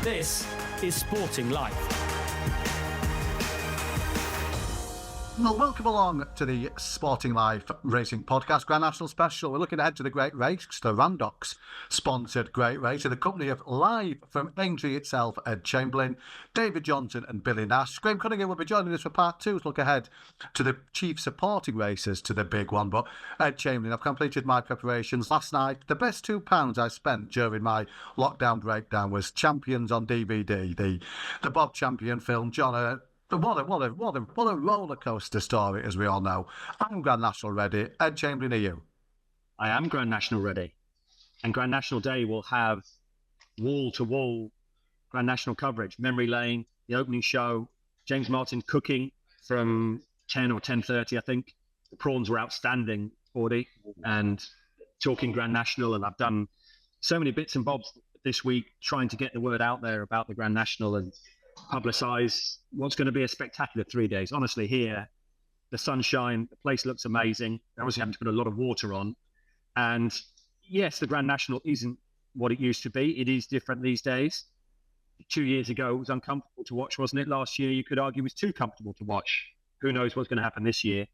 This is Sporting Life. Well, welcome along to the Sporting Life Racing Podcast Grand National Special. We're looking ahead to the great race, the Randox sponsored great race, in the company of live from Aintree itself, Ed Chamberlain, David Johnson and Billy Nash. Graham Cunningham will be joining us for part two to look ahead to the chief supporting races to the big one. But Ed Chamberlain, I've completed my preparations last night. The best £2 I spent during my lockdown breakdown was Champions on DVD, the Bob Champion film. John, what a roller coaster story, as we all know. I'm Grand National ready. Ed Chamberlain, are you? I am Grand National ready. And Grand National Day will have wall-to-wall Grand National coverage. Memory Lane, the opening show, James Martin cooking from 10 or 10:30, I think. The prawns were outstanding, 40, and talking Grand National. And I've done so many bits and bobs this week trying to get the word out there about the Grand National and publicise what's going to be a spectacular 3 days. Honestly, here, the sunshine, the place looks amazing. They're obviously having to put a lot of water on. And yes, the Grand National isn't what it used to be. It is different these days. 2 years ago, it was uncomfortable to watch, wasn't it? Last year, you could argue it was too comfortable to watch. Who knows what's going to happen this year?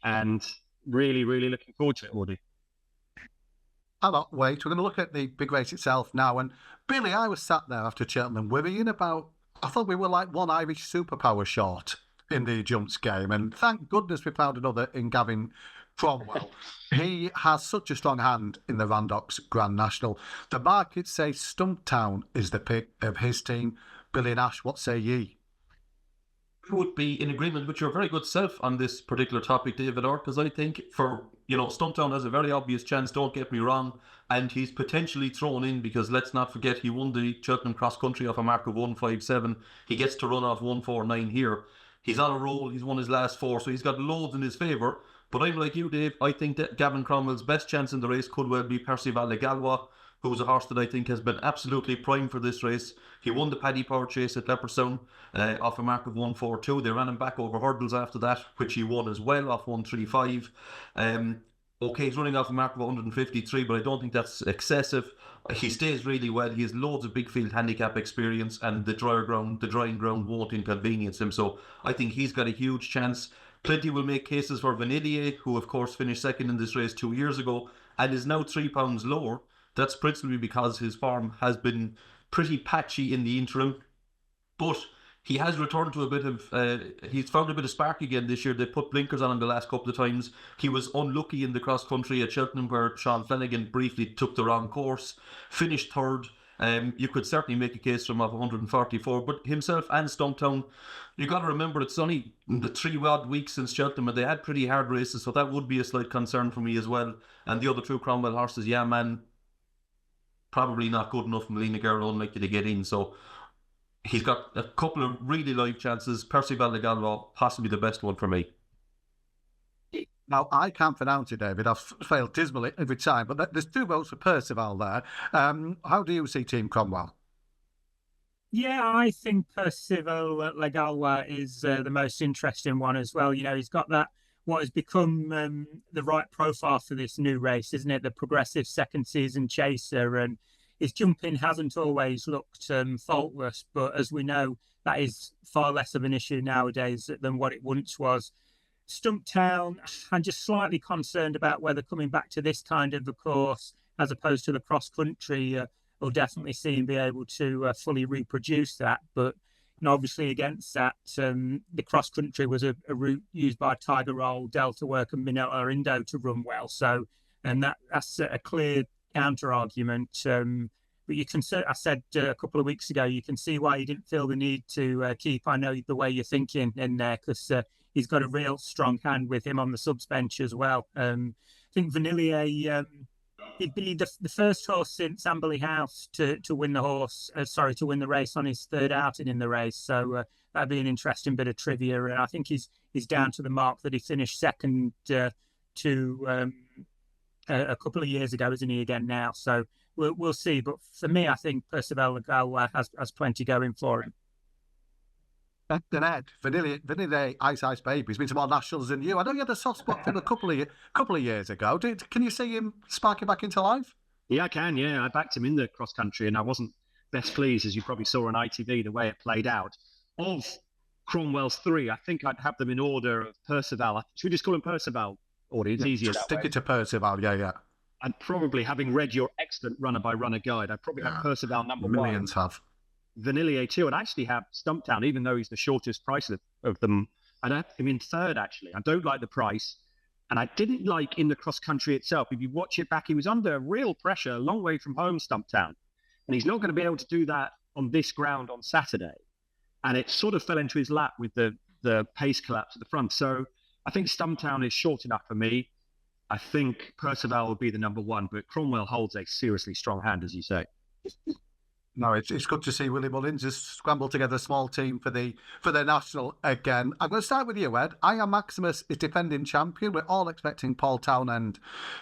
And really, really looking forward to it, Audie. I can't wait. We're going to look at the big race itself now. And Billy, I was sat there after Cheltenham worrying about, I thought we were like one Irish superpower short in the jumps game. And thank goodness we found another in Gavin Cromwell. He has such a strong hand in the Randox Grand National. The markets say Stumptown is the pick of his team. Billy Nash, what say ye? I would be in agreement with your very good self on this particular topic, David Orr, because I think Stumptown has a very obvious chance, don't get me wrong, and he's potentially thrown in because let's not forget he won the Cheltenham Cross Country off a mark of 1:57. He gets to run off 1:49 here. He's on a roll, he's won his last four, so he's got loads in his favour. But I'm like you, Dave, I think that Gavin Cromwell's best chance in the race could well be Percival Le Gallois, who's a horse that I think has been absolutely primed for this race. He won the Paddy Power Chase at Leopardstown off a mark of 1:42. They ran him back over hurdles after that, which he won as well off 1:35. Okay, he's running off a mark of 153, but I don't think that's excessive. He stays really well. He has loads of big field handicap experience, and the drying ground won't inconvenience him. So I think he's got a huge chance. Plenty will make cases for Vanillier, who of course finished second in this race 2 years ago and is now £3 lower. That's principally because his form has been pretty patchy in the interim. But he has returned to a bit of, he's found a bit of spark again this year. They put blinkers on him the last couple of times. He was unlucky in the cross country at Cheltenham where Sean Flanagan briefly took the wrong course, finished third. You could certainly make a case for him off 144, but himself and Stumptown, you got to remember it's only the 3 odd weeks since Cheltenham and they had pretty hard races, so that would be a slight concern for me as well. And the other two Cromwell horses, yeah man, probably not good enough. Melina Girl unlikely to get in, so he's got a couple of really live chances. Percival Le Gallois, possibly the best one for me. Now, I can't pronounce it, David. I've failed dismally every time, but there's 2 votes for Percival there. How do you see Team Cromwell? Yeah, I think Percival Le Gallois is the most interesting one as well. You know, he's got that, what has become the right profile for this new race, isn't it? The progressive second season chaser, and his jumping hasn't always looked faultless, but as we know, that is far less of an issue nowadays than what it once was. Stumptown, I'm just slightly concerned about whether coming back to this kind of a course as opposed to the cross country will definitely see him be able to fully reproduce that. But obviously against that, the cross country was a route used by Tiger Roll, Delta Work and Minota Indo to run well. So, and that's a clear counter argument. But you can, I said a couple of weeks ago, you can see why you didn't feel the need to keep, I know the way you're thinking in there, because he's got a real strong hand with him on the subs bench as well. I think Vanillier, he'd be the first horse since Amberley House to win to win the race on his third outing in the race. So that'd be an interesting bit of trivia. And I think he's down to the mark that he finished second to a couple of years ago, isn't he, again now? So we'll see. But for me, I think Percival Le Gallois has plenty going for him. Then Ed, Vanillier, Ice Baby, he's been to more nationals than you. I know you had a soft spot for him a couple of years ago. Can you see him sparking back into life? Yeah, I can. Yeah, I backed him in the cross country, and I wasn't best pleased, as you probably saw on ITV, the way it played out. Of Cromwell's 3, I think I'd have them in order of Percival. Should we just call him Percival? Or it's easier just that stick way. it to Percival, yeah. And probably, having read your excellent runner-by-runner guide, I'd probably have Percival number 1. Millions have. Vanillier 2, and actually have Stumptown, even though he's the shortest price of them. I'd have him in 3rd, actually. I don't like the price. And I didn't like in the cross-country itself. If you watch it back, he was under real pressure, a long way from home, Stumptown. And he's not going to be able to do that on this ground on Saturday. And it sort of fell into his lap with the pace collapse at the front. So I think Stumptown is short enough for me. I think Percival will be the number 1, but Cromwell holds a seriously strong hand, as you say. No, it's good to see Willie Mullins has scrambled together a small team for the national again. I'm going to start with you, Ed. I Am Maximus is defending champion. We're all expecting Paul Townend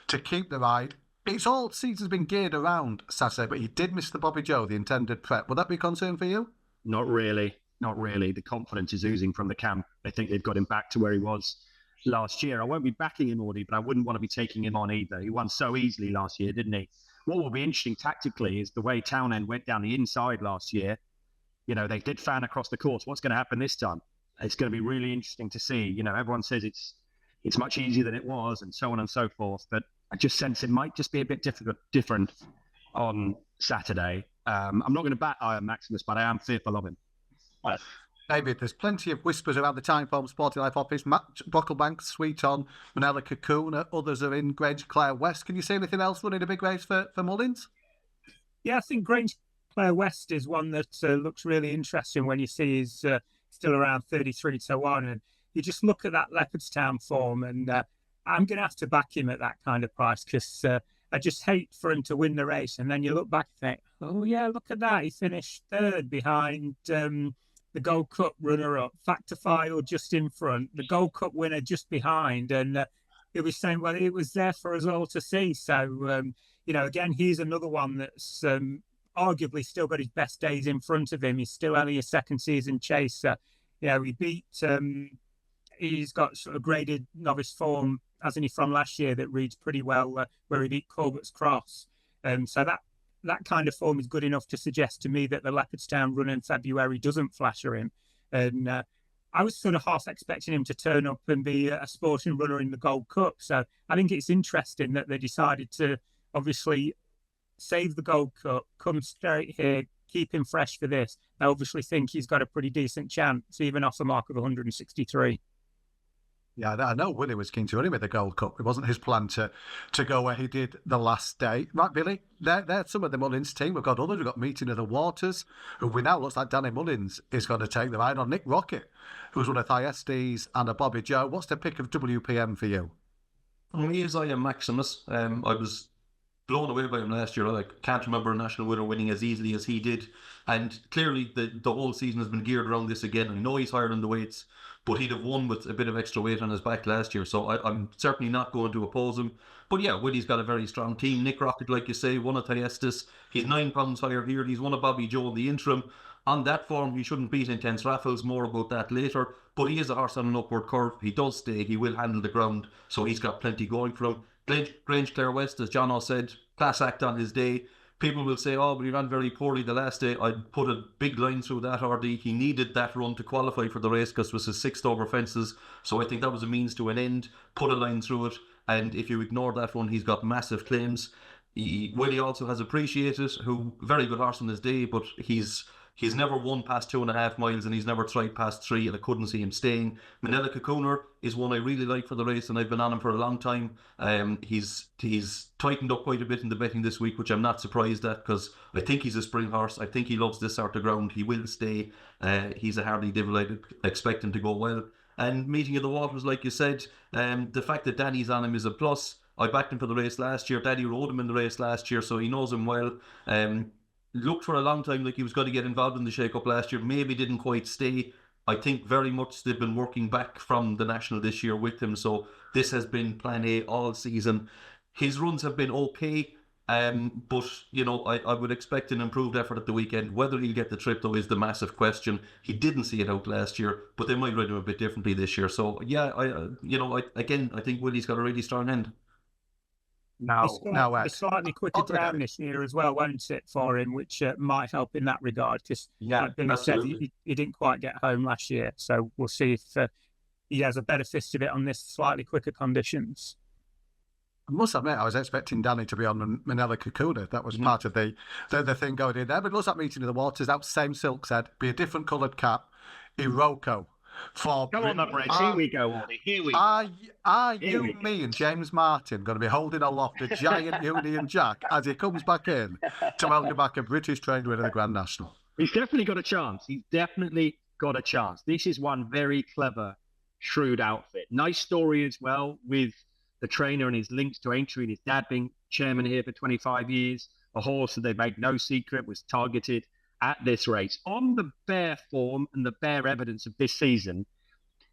to keep the ride. It's all season's been geared around Saturday, but he did miss the Bobby Joe, the intended prep. Would that be a concern for you? Not really. The confidence is oozing from the camp. I think they've got him back to where he was last year. I won't be backing him, Audie, but I wouldn't want to be taking him on either. He won so easily last year, didn't he? What will be interesting tactically is the way Townend went down the inside last year. You know, they did fan across the course. What's going to happen this time? It's going to be really interesting to see. You know, everyone says it's much easier than it was and so on and so forth. But I just sense it might just be a bit different on Saturday. I'm not going to bat Iron Maximus, but I am fearful of him. David, there's plenty of whispers around the Timeform Sporting Life office. Matt Brocklebank, Sweet On, Manila Cocoon, others are in Grange Clare West. Can you say anything else running a big race for Mullins? Yeah, I think Grange Clare West is one that looks really interesting when you see he's still around 33-1. And you just look at that Leopardstown form, and I'm going to have to back him at that kind of price because I just hate for him to win the race. And then you look back and think, oh, yeah, look at that. He finished 3rd behind the Gold Cup runner-up, Factifile just in front, the Gold Cup winner just behind. And he was saying, well, it was there for us all to see. So, you know, again, he's another one that's arguably still got his best days in front of him. He's still only a second season chaser. You know, he beat, he's got sort of graded novice form, hasn't he, from last year that reads pretty well, where he beat Corbett's Cross. So that kind of form is good enough to suggest to me that the Leopardstown run in February doesn't flatter him. And I was sort of half expecting him to turn up and be a sporting runner in the Gold Cup. So I think it's interesting that they decided to obviously save the Gold Cup, come straight here, keep him fresh for this. I obviously think he's got a pretty decent chance, even off a mark of 163. Yeah, I know Willie was keen to run him with the Gold Cup. It wasn't his plan to go where he did the last day. Right, Billy, they're some of the Mullins team. We've got others. We've got Meeting of the Waters, who we now looks like Danny Mullins is going to take the ride on. Nick Rocket, who's won a Thyestes and a Bobby Joe. What's the pick of WPM for you? He is I Am Maximus. I was blown away by him last year. I can't remember a national winner winning as easily as he did. And clearly the whole season has been geared around this again. I know he's higher in the weights, but he'd have won with a bit of extra weight on his back last year. So I'm certainly not going to oppose him. But yeah, Willie's got a very strong team. Nick Rocket, like you say, won a Thyestes. He's 9 pounds higher here. He's won a Bobby Joe in the interim. On that form, he shouldn't beat Intense Raffles. More about that later. But he is a horse on an upward curve. He does stay. He will handle the ground. So he's got plenty going for him. Grange Clare West, as John said, class act on his day. People will say, oh, but he ran very poorly the last day. I'd put a big line through that, RD. He needed that run to qualify for the race because it was his 6th over fences. So I think that was a means to an end. Put a line through it. And if you ignore that one, he's got massive claims. Willie also has Appreciated, who very good horse on his day, but he's never won past 2.5 miles and he's never tried past 3, and I couldn't see him staying. Manila Cocooner is one I really like for the race, and I've been on him for a long time. He's tightened up quite a bit in the betting this week, which I'm not surprised at because I think he's a spring horse. I think he loves this sort of ground. He will stay. He's a Hardy Devil. I'd expect him to go well. And Meeting of the Waters, like you said, the fact that Danny's on him is a plus. I backed him for the race last year. Danny rode him in the race last year, so he knows him well. Looked for a long time like he was going to get involved in the shake-up last year. Maybe didn't quite stay. I think very much they've been working back from the National this year with him. So this has been plan A all season. His runs have been okay. But, you know, I would expect an improved effort at the weekend. Whether he'll get the trip, though, is the massive question. He didn't see it out last year, but they might ride him a bit differently this year. So, yeah, I think Willie's got a really strong end. No, no way. It's slightly quicker down this year as well, won't it, for him, which might help in that regard, because like Billy said, he didn't quite get home last year. So we'll see if he has a better fist of it on this slightly quicker conditions. I must admit, I was expecting Danny to be on Manila Kakuna. That was part of the thing going in there. But looks like meeting in the waters. That same silk said, be a different coloured cap. Iroko. Come on, that Brett. Here we go, Ollie. Here we go. Are you, me, and James Martin going to be holding aloft a giant Union Jack as he comes back in to welcome back a British trained winner of the Grand National? He's definitely got a chance. He's definitely got a chance. This is one very clever, shrewd outfit. Nice story as well with the trainer and his links to Aintree and his dad being chairman here for 25 years. A horse that they made no secret was targeted at this race. On the bare form and the bare evidence of this season,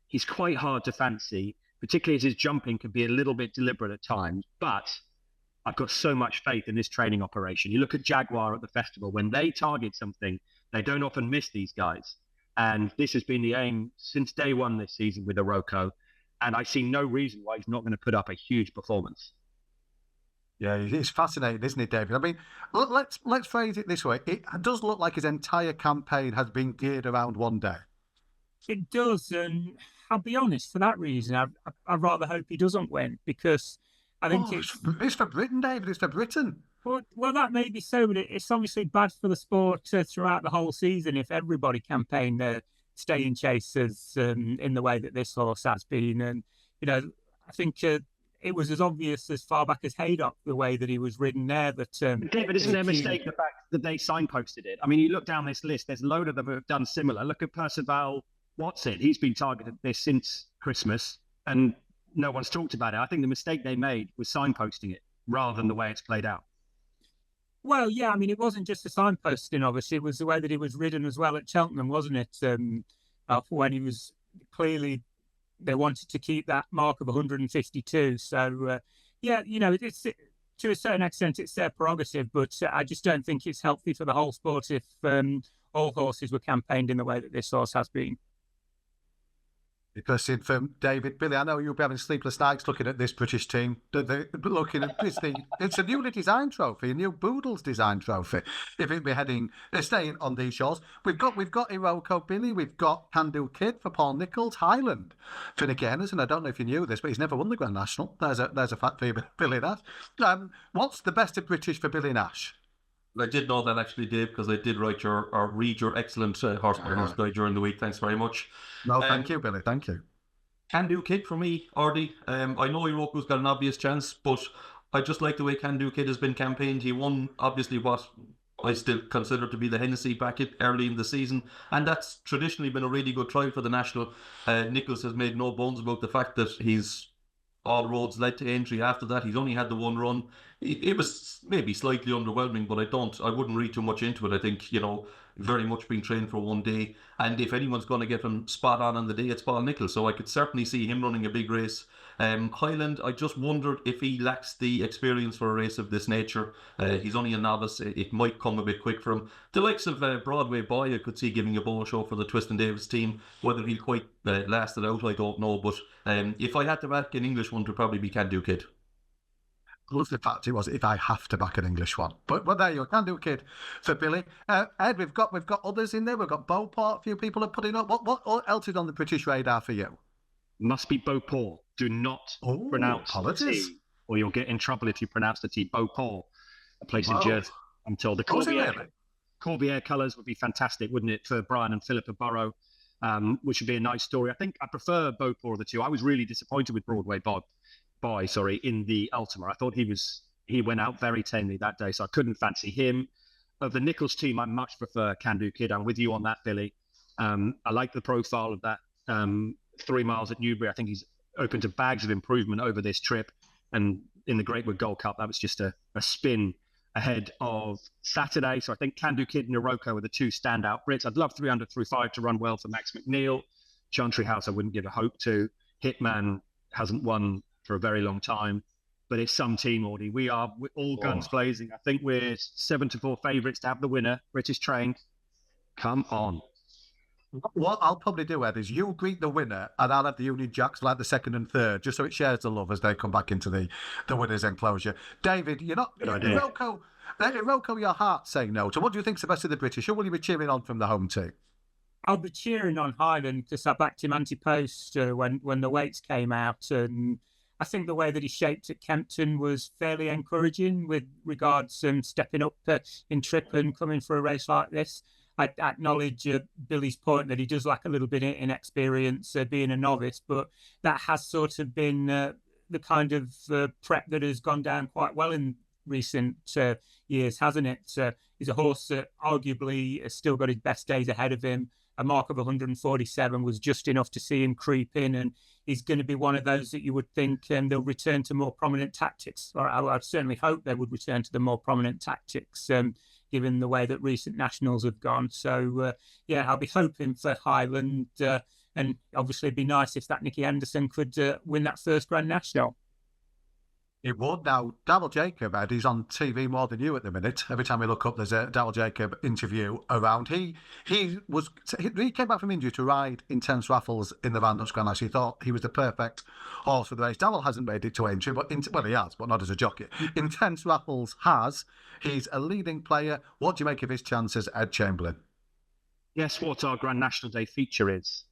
he's quite hard to fancy, particularly as his jumping can be a little bit deliberate at times. But I've got so much faith in this training operation. You look at Jaguar at the festival. When they target something, they don't often miss these guys. And this has been the aim since day one this season with Iroko. And I see no reason why he's not going to put up a huge performance. Yeah, it's fascinating, isn't it, David? I mean, let's phrase it this way. It does look like his entire campaign has been geared around one day. It does, and I'll be honest, for that reason, I'd rather hope he doesn't win, because I think it's for Britain, David. It's for Britain. Well, that may be so, but it's obviously bad for the sport throughout the whole season if everybody campaigned staying chasers in the way that this horse has been. And, I think it was as obvious as far back as Haydock, the way that he was ridden there. That David, isn't their mistake the fact that they signposted it? I mean, you look down this list, there's a load of them who have done similar. Look at Percival Watson. He's been targeted this since Christmas, and no one's talked about it. I think the mistake they made was signposting it rather than the way it's played out. Well, yeah, I mean, it wasn't just the signposting, obviously. It was the way that he was ridden as well at Cheltenham, wasn't it? When he was clearly, they wanted to keep that mark of 152. So, it's to a certain extent, it's their prerogative, but I just don't think it's healthy for the whole sport if all horses were campaigned in the way that this horse has been. Because from David, Billy, I know you'll be having sleepless nights looking at this British team. Looking at this thing, it's a newly designed trophy, a new Boodles design trophy. If it be staying on these shores, we've got Iroko, Billy, we've got Can Do Kid for Paul Nicholls, Highland for Nick Ernest, and I don't know if you knew this, but he's never won the Grand National. There's a fact for you, Billy. That. What's the best of British for Billy Nash? I did know that actually, Dave, because I did read your excellent horse guide during the week. Thanks very much. No, thank you, Billy. Thank you. Can Do Kid for me, Ardy. I know Iroko's got an obvious chance, but I just like the way Can Do Kid has been campaigned. He won, obviously, what I still consider to be the Hennessy bracket early in the season, and that's traditionally been a really good trial for the National. Nicholls has made no bones about the fact that he's all roads led to Aintree after that. He's only had the one run. It was maybe slightly underwhelming, but I wouldn't read too much into it. I think, very much being trained for one day. And if anyone's going to get him spot on the day, it's Paul Nicholls. So I could certainly see him running a big race. Highland, I just wondered if he lacks the experience for a race of this nature. He's only a novice. It might come a bit quick for him. The likes of Broadway Boy, I could see giving a bowl show for the Twist and Davis team. Whether he'll quite last it out, I don't know. But if I had to back an English one, to probably be Can Do Kid. I love the fact it was if I have to back an English one. But there you go, Can Do Kid for Billy. Ed, we've got others in there. We've got Beauport. A few people are putting up. What else is on the British radar for you? Must be Beauport. Do not pronounce the T, or you'll get in trouble if you pronounce the T. Beauport, a place in Jersey. I'm told the Corbière colours would be fantastic, wouldn't it, for Brian and Philippa Burrow, which would be a nice story. I think I prefer Beauport of the two. I was really disappointed with Broadway Boy, in the Ultima. I thought he went out very tamely that day, so I couldn't fancy him. Of the Nicholls team, I much prefer Can Do Kid. I'm with you on that, Billy. I like the profile of that 3 miles at Newbury. I think he's open to bags of improvement over this trip. And in the Great Wood Gold Cup, that was just a spin ahead of Saturday. So I think Can Do Kid and Iroko are the two standout Brits. I'd love 300 through 5 to run well for Max McNeil. Chantry House, I wouldn't give a hope to. Hitman hasn't won for a very long time, but it's some team, Audie. We're all guns blazing. I think we're 7-4 favourites to have the winner, British trained. Come on. What I'll probably do, Ed, is you greet the winner and I'll have the Union Jacks like the second and third, just so it shares the love as they come back into the winner's enclosure. David, you're not... Iroko, your heart saying no. So what do you think's the best of the British? Who will you be cheering on from the home team? I'll be cheering on Hanlon because I backed him anti-post when the weights came out, and I think the way that he shaped at Kempton was fairly encouraging with regards to stepping up in trip and coming for a race like this. I acknowledge Billy's point that he does lack a little bit in experience being a novice, but that has sort of been the kind of prep that has gone down quite well in recent years, hasn't it? He's a horse that arguably has still got his best days ahead of him. A mark of 147 was just enough to see him creep in, and he's going to be one of those that you would think they'll return to more prominent tactics. Or I certainly hope they would return to the more prominent tactics, given the way that recent nationals have gone. So, I'll be hoping for Highland, and obviously it'd be nice if that Nicky Henderson could win that first Grand National. It would. Now, Darryl Jacob, Ed, he's on TV more than you at the minute. Every time we look up, there's a Darryl Jacob interview around. He came back from injury to ride Intense Raffles in the Randox Grand National. He thought he was the perfect horse for the race. Darryl hasn't made it to Aintree, but he has, but not as a jockey. Intense Raffles has. He's a leading player. What do you make of his chances, Ed Chamberlain? Guess what our Grand National Day feature is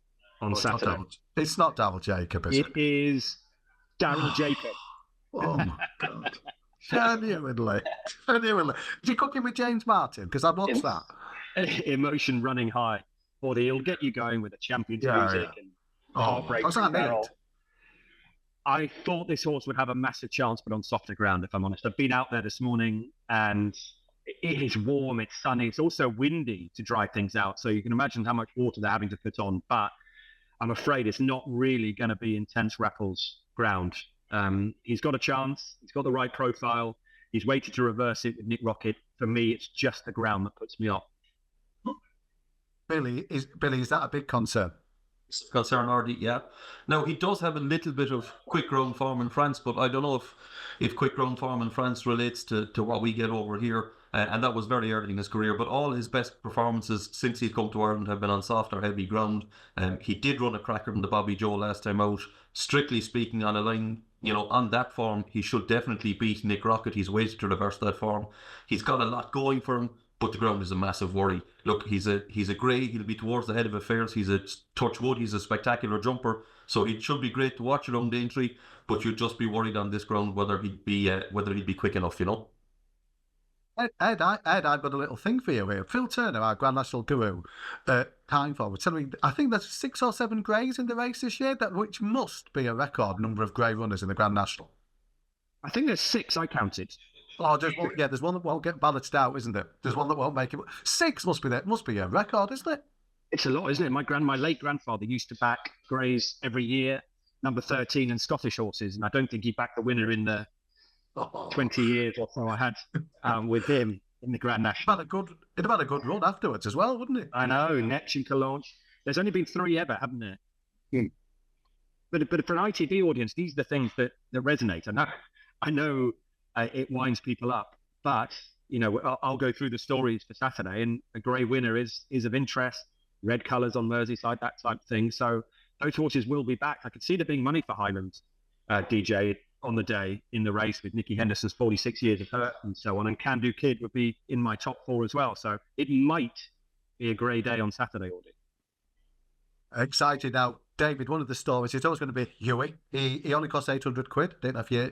on Saturday? It's not Darryl Jacob, is it? It is Darryl Jacob. Oh my God. Genuinely. Is he cooking with James Martin? Because I've watched that. Emotion running high. Or he'll get you going with the champion's music and heartbreak. I thought this horse would have a massive chance, but on softer ground, if I'm honest. I've been out there this morning and it is warm, it's sunny, it's also windy to dry things out. So you can imagine how much water they're having to put on. But I'm afraid it's not really going to be Intense Raffles ground. He's got a chance. He's got the right profile. He's waited to reverse it with Nick Rocket. For me, it's just the ground that puts me off. Billy, is that a big concern? Concern already, yeah. Now, he does have a little bit of quick ground form in France, but I don't know if quick ground form in France relates to what we get over here. And that was very early in his career. But all his best performances since he's come to Ireland have been on soft or heavy ground. He did run a cracker in the Bobby Joe last time out. Strictly speaking, on a line, on that form, he should definitely beat Nick Rocket. He's waited to reverse that form. He's got a lot going for him, but the ground is a massive worry. Look, he's a grey. He'll be towards the head of affairs. He's a touch wood. He's a spectacular jumper. So it should be great to watch around Aintree, but you'd just be worried on this ground whether he'd be quick enough, Ed, I've got a little thing for you here. Phil Turner, our Grand National guru, time forward, telling me I think there's 6 or 7 greys in the race this year, which must be a record number of grey runners in the Grand National. I think there's 6 I counted. Oh, there's one that won't get balloted out, isn't there? There's one that won't make it. 6 must be a record, isn't it? It's a lot, isn't it? My late grandfather used to back greys every year, number 13 and Scottish horses, and I don't think he backed the winner in the 20 years or so I had with him in the Grand National. It'd have had a good run afterwards as well, wouldn't it? I know, Netch and Calanche. There's only been 3 ever, haven't there? But for an ITV audience, these are the things that resonate. I know it winds people up, but I'll go through the stories for Saturday, and a grey winner is of interest. Red colours on Merseyside, that type of thing. So those horses will be back. I could see there being money for Highland, DJ, on the day in the race with Nicky Henderson's 46 years of hurt and so on. And Can Do Kid would be in my top 4 as well. So it might be a grey day on Saturday, Audie. Excited now. David, one of the stories is always going to be Huey. He only costs 800 quid. Don't know if you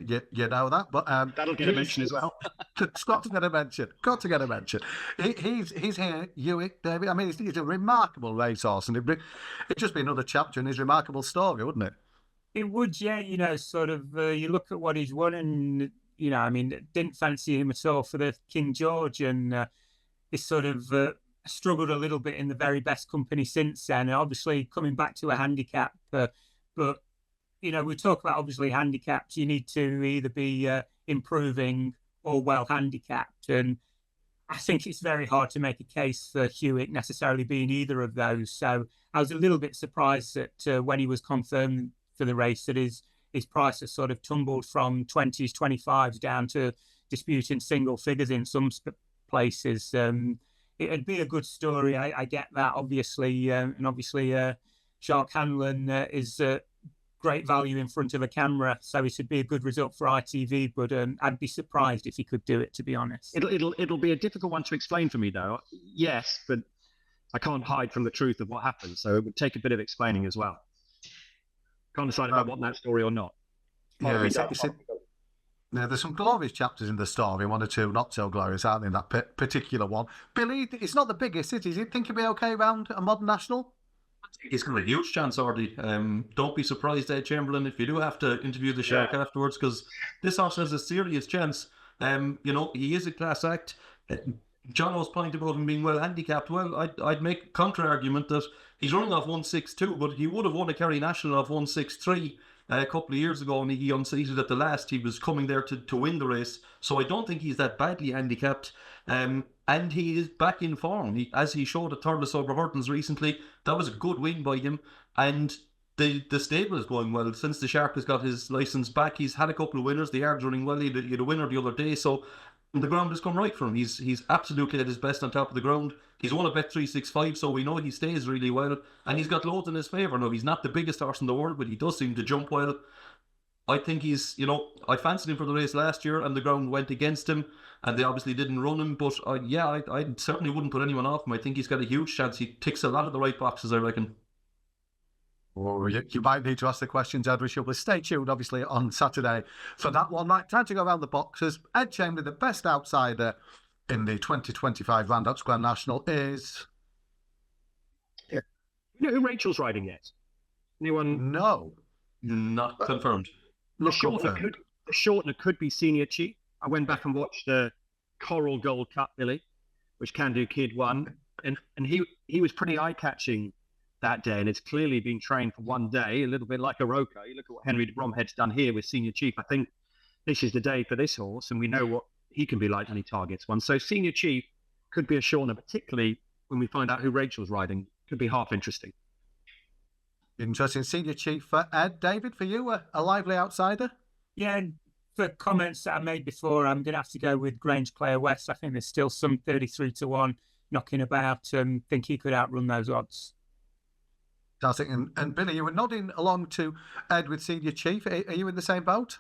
know that, but that'll get a mention as well. It's got to get a mention. He's here, Huey, David. I mean, he's a remarkable racehorse, and it'd just be another chapter in his remarkable story, wouldn't it? It would, yeah. You look at what he's won, and didn't fancy him at all for the King George, and he's sort of struggled a little bit in the very best company since then. And obviously, coming back to a handicap, but we talk about obviously handicaps. You need to either be improving or well handicapped, and I think it's very hard to make a case for Hewitt necessarily being either of those. So I was a little bit surprised that when he was confirmed for the race, that his price has sort of tumbled from 20s, 25s down to disputing single figures in some places. it'd be a good story. I get that, obviously, and obviously, Shark Hanlon is great value in front of a camera, so it would be a good result for ITV. But I'd be surprised if he could do it, to be honest. It'll be a difficult one to explain for me, though. Yes, but I can't hide from the truth of what happened, so it would take a bit of explaining as well. Can't decide if I want that story or not. Yeah, there's some glorious chapters in the story, one or two not so glorious, aren't there, in that particular one. Billy, it's not the biggest, is it? You think he'll be okay around a modern national? He's got a huge chance, Ardy. Don't be surprised, Ed Chamberlain, if you do have to interview the Shark afterwards, because this horse has a serious chance. He is a class act. Jono's point about him being well handicapped, well, I'd make a counter-argument that he's running off 162, but he would have won a Kerry National off 163 a couple of years ago, and he unseated at the last. He was coming there to win the race, so I don't think he's that badly handicapped. And he is back in form. As he showed at Thurles over Hurdles recently, that was a good win by him, and the stable is going well. Since the Shark has got his licence back, he's had a couple of winners. The yard's running well. He had a winner the other day, so the ground has come right for him. He's absolutely at his best on top of the ground. He's won a Bet365, so we know he stays really well, and he's got loads in his favour. Now, he's not the biggest horse in the world, but he does seem to jump well. I think I fancied him for the race last year, and the ground went against him, and they obviously didn't run him, but I certainly wouldn't put anyone off him. I think he's got a huge chance. He ticks a lot of the right boxes, I reckon. Well, you might need to ask the questions, Ed. We shall stay tuned, obviously, on Saturday for that one. Right, time to go around the boxes. Ed Chamberlain, the best outsider in the 2025 Randox Grand National is... Yeah. You know who Rachel's riding yet? Anyone? No. Not confirmed. The shortener could be Senior Chief. I went back and watched the Coral Gold Cup, Billy, which Can Do Kid won, and he was pretty eye-catching that day, and it's clearly been trained for one day, a little bit like Iroko. You look at what Henry de Bromhead's done here with Senior Chief. I think this is the day for this horse, and we know what he can be like when he targets one. So Senior Chief could be a shortener, particularly when we find out who Rachel's riding. Could be half interesting. Interesting. Senior Chief for Ed. David, for you, a lively outsider? Yeah, and for comments that I made before, I'm going to have to go with Grange Player West. I think there's still some 33-1 knocking about. Think he could outrun those odds. Fantastic. And Billy, you were nodding along to Ed with Senior Chief. Are you in the same boat?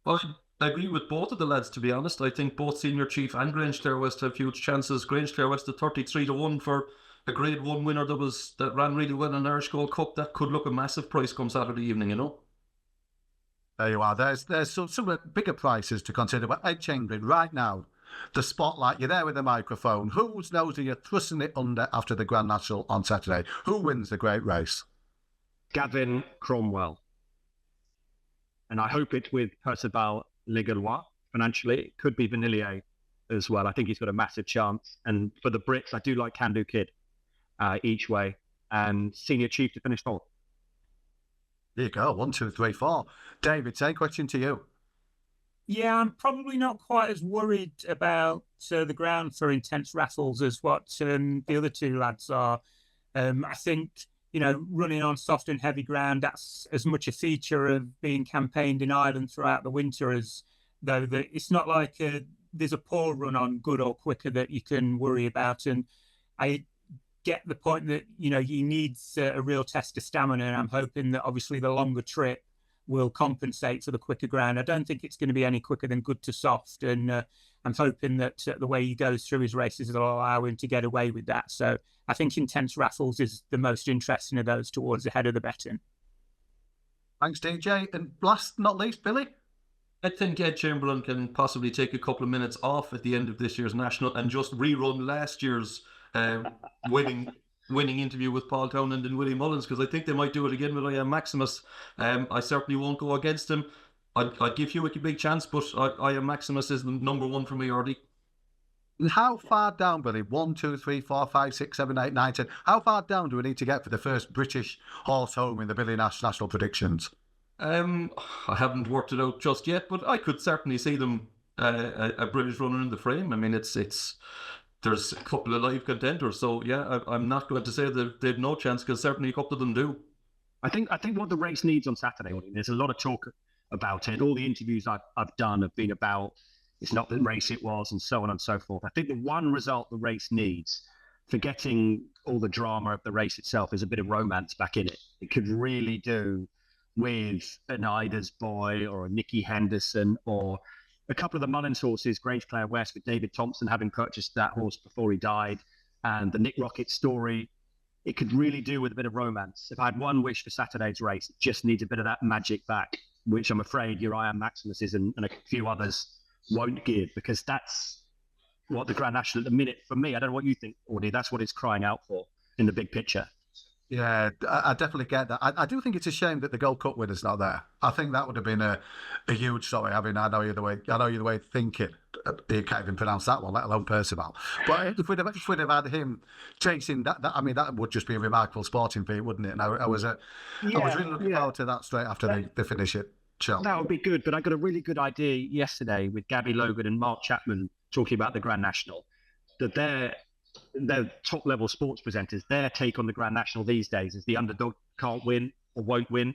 Well, I agree with both of the lads, to be honest. I think both Senior Chief and Grange Clare West have huge chances. Grange Clare West at 33-1 for a Grade 1 winner that ran really well in the Irish Gold Cup. That could look a massive price come Saturday evening, There you are. There's some bigger prices to consider. But Ed Chamberlain, right now, the spotlight, you're there with the microphone. Whose nose are you thrusting it under after the Grand National on Saturday? Who wins the great race? Gavin Cromwell. And I hope it's with Percival Legallois financially. It could be Vanillier as well. I think he's got a massive chance. And for the Brits, I do like Can Do Kid each way. And Senior Chief to finish fourth. There you go. 1, 2, 3, 4. David, same question to you. Yeah, I'm probably not quite as worried about the ground for Intense Raffles as what the other two lads are. I think, running on soft and heavy ground, that's as much a feature of being campaigned in Ireland throughout the winter as though it's not like there's a poor run on good or quicker that you can worry about. And I get the point that, you need a real test of stamina. And I'm hoping that obviously the longer trip will compensate for the quicker ground. I don't think it's going to be any quicker than good to soft. And I'm hoping that the way he goes through his races will allow him to get away with that. So I think Intense Raffles is the most interesting of those towards the head of the betting. Thanks, DJ. And last but not least, Billy? I think Ed Chamberlain can possibly take a couple of minutes off at the end of this year's National and just rerun last year's winning interview with Paul Townend and Willie Mullins, because I think they might do it again with I Am Maximus. I certainly won't go against him. I'd give Hewitt a big chance, but I Am Maximus is the number one for me, Ardy. How far down, Billy? 1, 2, 3, 4, 5, 6, 7, 8, 9, 10. How far down do we need to get for the first British horse home in the Billy Nash National predictions? I haven't worked it out just yet, but I could certainly see them a British runner in the frame. I mean, there's a couple of live contenders, so yeah, I'm not going to say that they've no chance, because certainly a couple of them do. I think what the race needs on Saturday, there's a lot of talk about it. All the interviews I've done have been about It's not the race it was, and so on and so forth. I think the one result the race needs, forgetting all the drama of the race itself, is a bit of romance back in it. It could really do with an Ida's Boy or a Nicky Henderson or a couple of the Mullins horses, Grange Clare West, with David Thompson having purchased that horse before he died, and the Nick Rocket story. It could really do with a bit of romance. If I had one wish for Saturday's race, it just needs a bit of that magic back, which I'm afraid your Iron Maximuses and a few others won't give, because that's what the Grand National at the minute, for me, I don't know what you think, Audie, that's what it's crying out for in the big picture. Yeah, I definitely get that. I do think it's a shame that the Gold Cup winner's not there. I think that would have been a huge story. I mean, I know you're the way thinking. You can't even pronounce that one, let alone Percival. But if we'd have had him chasing that, I mean, that would just be a remarkable sporting feat, wouldn't it? And I was really looking forward to that straight after they finish it. That would be good, but I got a really good idea yesterday with Gabby Logan and Mark Chapman talking about the Grand National, that they're top level sports presenters. Their take on the Grand National these days is the underdog can't win or won't win,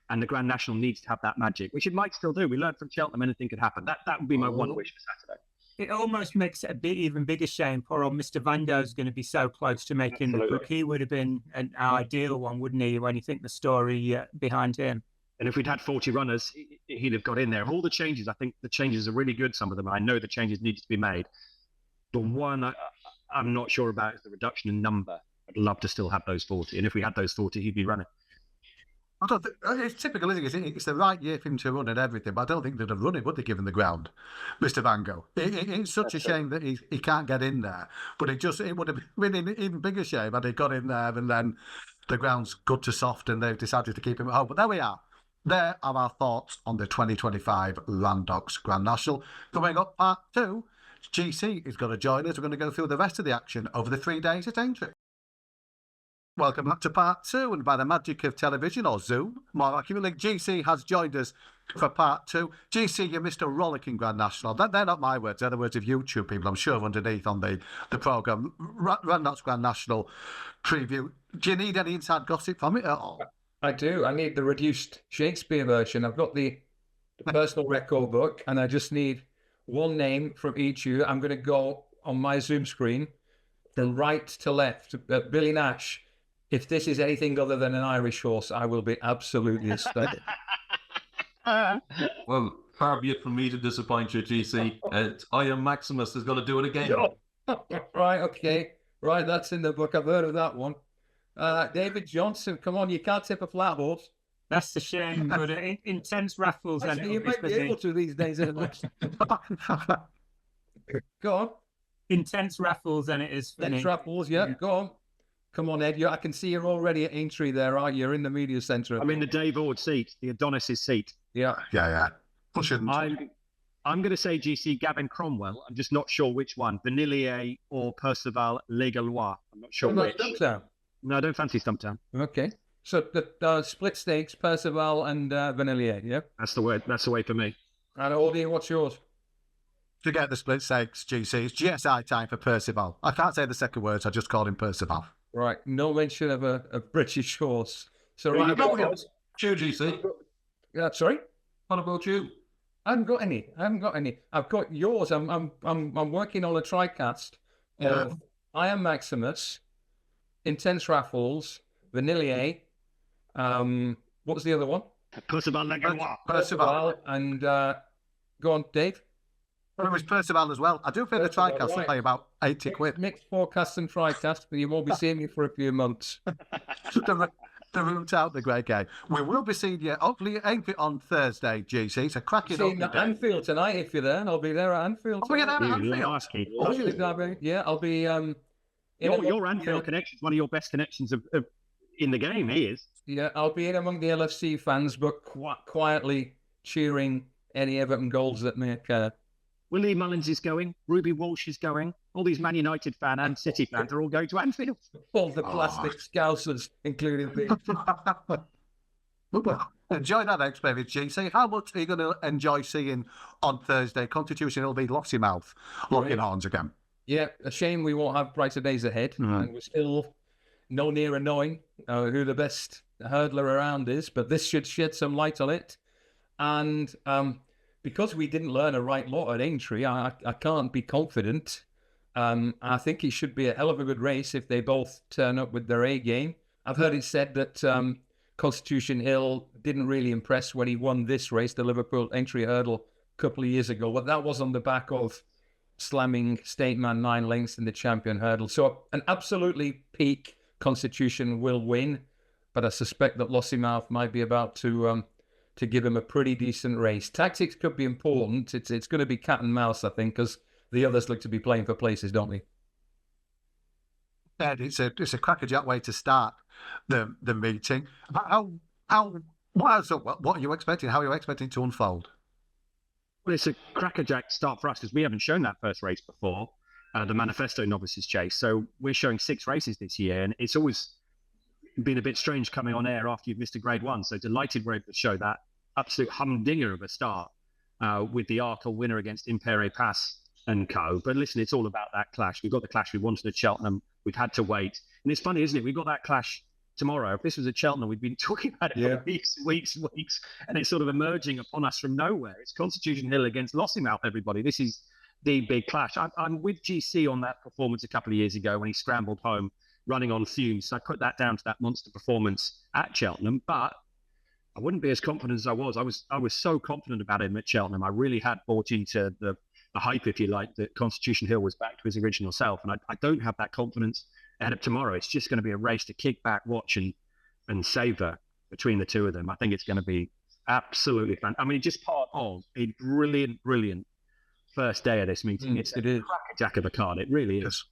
and the Grand National needs to have that magic, which it might still do. We learned from Cheltenham anything could happen. That would be my one wish for Saturday. It almost makes it a bit even bigger shame. Poor old Mr. Van Gogh's going to be so close to making the book. He would have been an ideal one, wouldn't he, when you think the story behind him? And if we'd had 40 runners, he'd have got in there. All the changes, I think the changes are really good, some of them. I know the changes needed to be made. The one I'm not sure about is the reduction in number. I'd love to still have those 40. And if we had those 40, he'd be running. I don't think, it's typical, isn't it? It's the right year for him to run and everything, but I don't think they'd have run it, would they, given the ground, Mr. Van Gogh? It's such a shame that he can't get in there, but it would have been an even bigger shame had he got in there and then the ground's good to soft and they've decided to keep him at home. But there we are. There are our thoughts on the 2025 Randox Grand National. Coming up, part 2, GC is going to join us. We're going to go through the rest of the action over the 3 days at Aintree. Welcome back to part 2, and by the magic of television, or Zoom, more accurately, GC has joined us for part 2. GC, you missed a rollicking Grand National. They're not my words, they're the words of YouTube people, I'm sure, underneath on the programme. Randox Grand National preview. Do you need any inside gossip from it at all? I do. I need the reduced Shakespeare version. I've got the personal record book, and I just need one name from each of you. I'm going to go on my Zoom screen from right to left. Billy Nash, if this is anything other than an Irish horse, I will be absolutely ecstatic. Well, far be it from me to disappoint you, GC. I Am Maximus is going to do it again. Right, okay. Right, that's in the book. I've heard of that one. David Johnson, come on, you can't tip a flat horse. That's the shame, but intense Raffles. Actually, you might be able to these days. Go on. Intense Raffles, and it is funny. Intense Raffles, yeah, go on. Come on, Ed. I can see you're already at Aintree there, are you? You're in the media centre. I'm in the Dave Ord seat, the Adonis's seat. Yeah. Yeah. Pushing. I'm going to say GC Gavin Cromwell. I'm just not sure which one. Vanillier or Percival Legalois. I'm not sure which. Stumptown? No, I don't fancy Stumptown. Okay. So the split stakes, Percival and Vanillier, yeah? That's the way. That's the way for me. And Audie, what's yours? To get the split stakes, GC, it's GSI time for Percival. I can't say the second words, I just called him Percival. Right, no mention of a British horse. So What right, about you, GC? Sorry? What about you? I haven't got any. I've got yours. I'm working on a TriCast of I Am Maximus, Intense Raffles, Vanillier. What was the other one? Percival and go on, Dave. Well, it was Percival as well. I do feel the TriCast will pay about 80 quid. Mixed forecast and TriCast, but you won't be seeing me for a few months. The route out the great game. We will be seeing you hopefully on Thursday, GC. It's a cracking seeing at Anfield tonight if you're there. I'll be there at Anfield. Oh, at Anfield. Yeah, I'll be. Your Anfield connection is one of your best connections in the game. He is. Yeah, I'll be in among the LFC fans, but quietly cheering any Everton goals that may occur. Willie Mullins is going. Ruby Walsh is going. All these Man United fan and City fans are all going to Anfield. All the plastic scousers, including me. Enjoy that experience, GC. How much are you going to enjoy seeing on Thursday? Constitution will be Losymouth, locking horns again. Yeah, a shame we won't have brighter days ahead. And we're still no nearer knowing who the best hurdler around is, but this should shed some light on it. And because we didn't learn a right lot at Aintree, I can't be confident. I think it should be a hell of a good race if they both turn up with their A game. I've heard it said that Constitution Hill didn't really impress when he won this race, the Liverpool Aintree Hurdle, a couple of years ago. But that was on the back of slamming State Man 9 lengths in the Champion Hurdle. So an absolutely peak Constitution will win, but I suspect that Losymouth might be about to give him a pretty decent race. Tactics could be important. It's going to be cat and mouse, I think, because the others look to be playing for places, don't they? Ed, it's a crackerjack way to start the meeting. What are you expecting? How are you expecting to unfold? Well, it's a crackerjack start for us because we haven't shown that first race before, the Manifesto Novices Chase. So we're showing 6 races this year, and it's always been a bit strange coming on air after you've missed a Grade 1. So delighted we're able to show that absolute humdinger of a start with the Arkle winner against Impere Pass and co. But listen, it's all about that clash. We've got the clash we wanted at Cheltenham. We've had to wait. And it's funny, isn't it? We've got that clash tomorrow. If this was at Cheltenham, we'd been talking about it for weeks, and it's sort of emerging upon us from nowhere. It's Constitution Hill against Losymouth, everybody. This is the big clash. I'm with GC on that performance a couple of years ago when he scrambled home running on fumes. So I put that down to that monster performance at Cheltenham, but I wouldn't be as confident as I was. I was so confident about him at Cheltenham. I really had bought into the hype, if you like, that Constitution Hill was back to his original self. And I don't have that confidence ahead of tomorrow. It's just going to be a race to kick back, watch and savour between the two of them. I think it's going to be absolutely fun. I mean, just part of a brilliant first day of this meeting. It's a crackerjack of a card. It really is.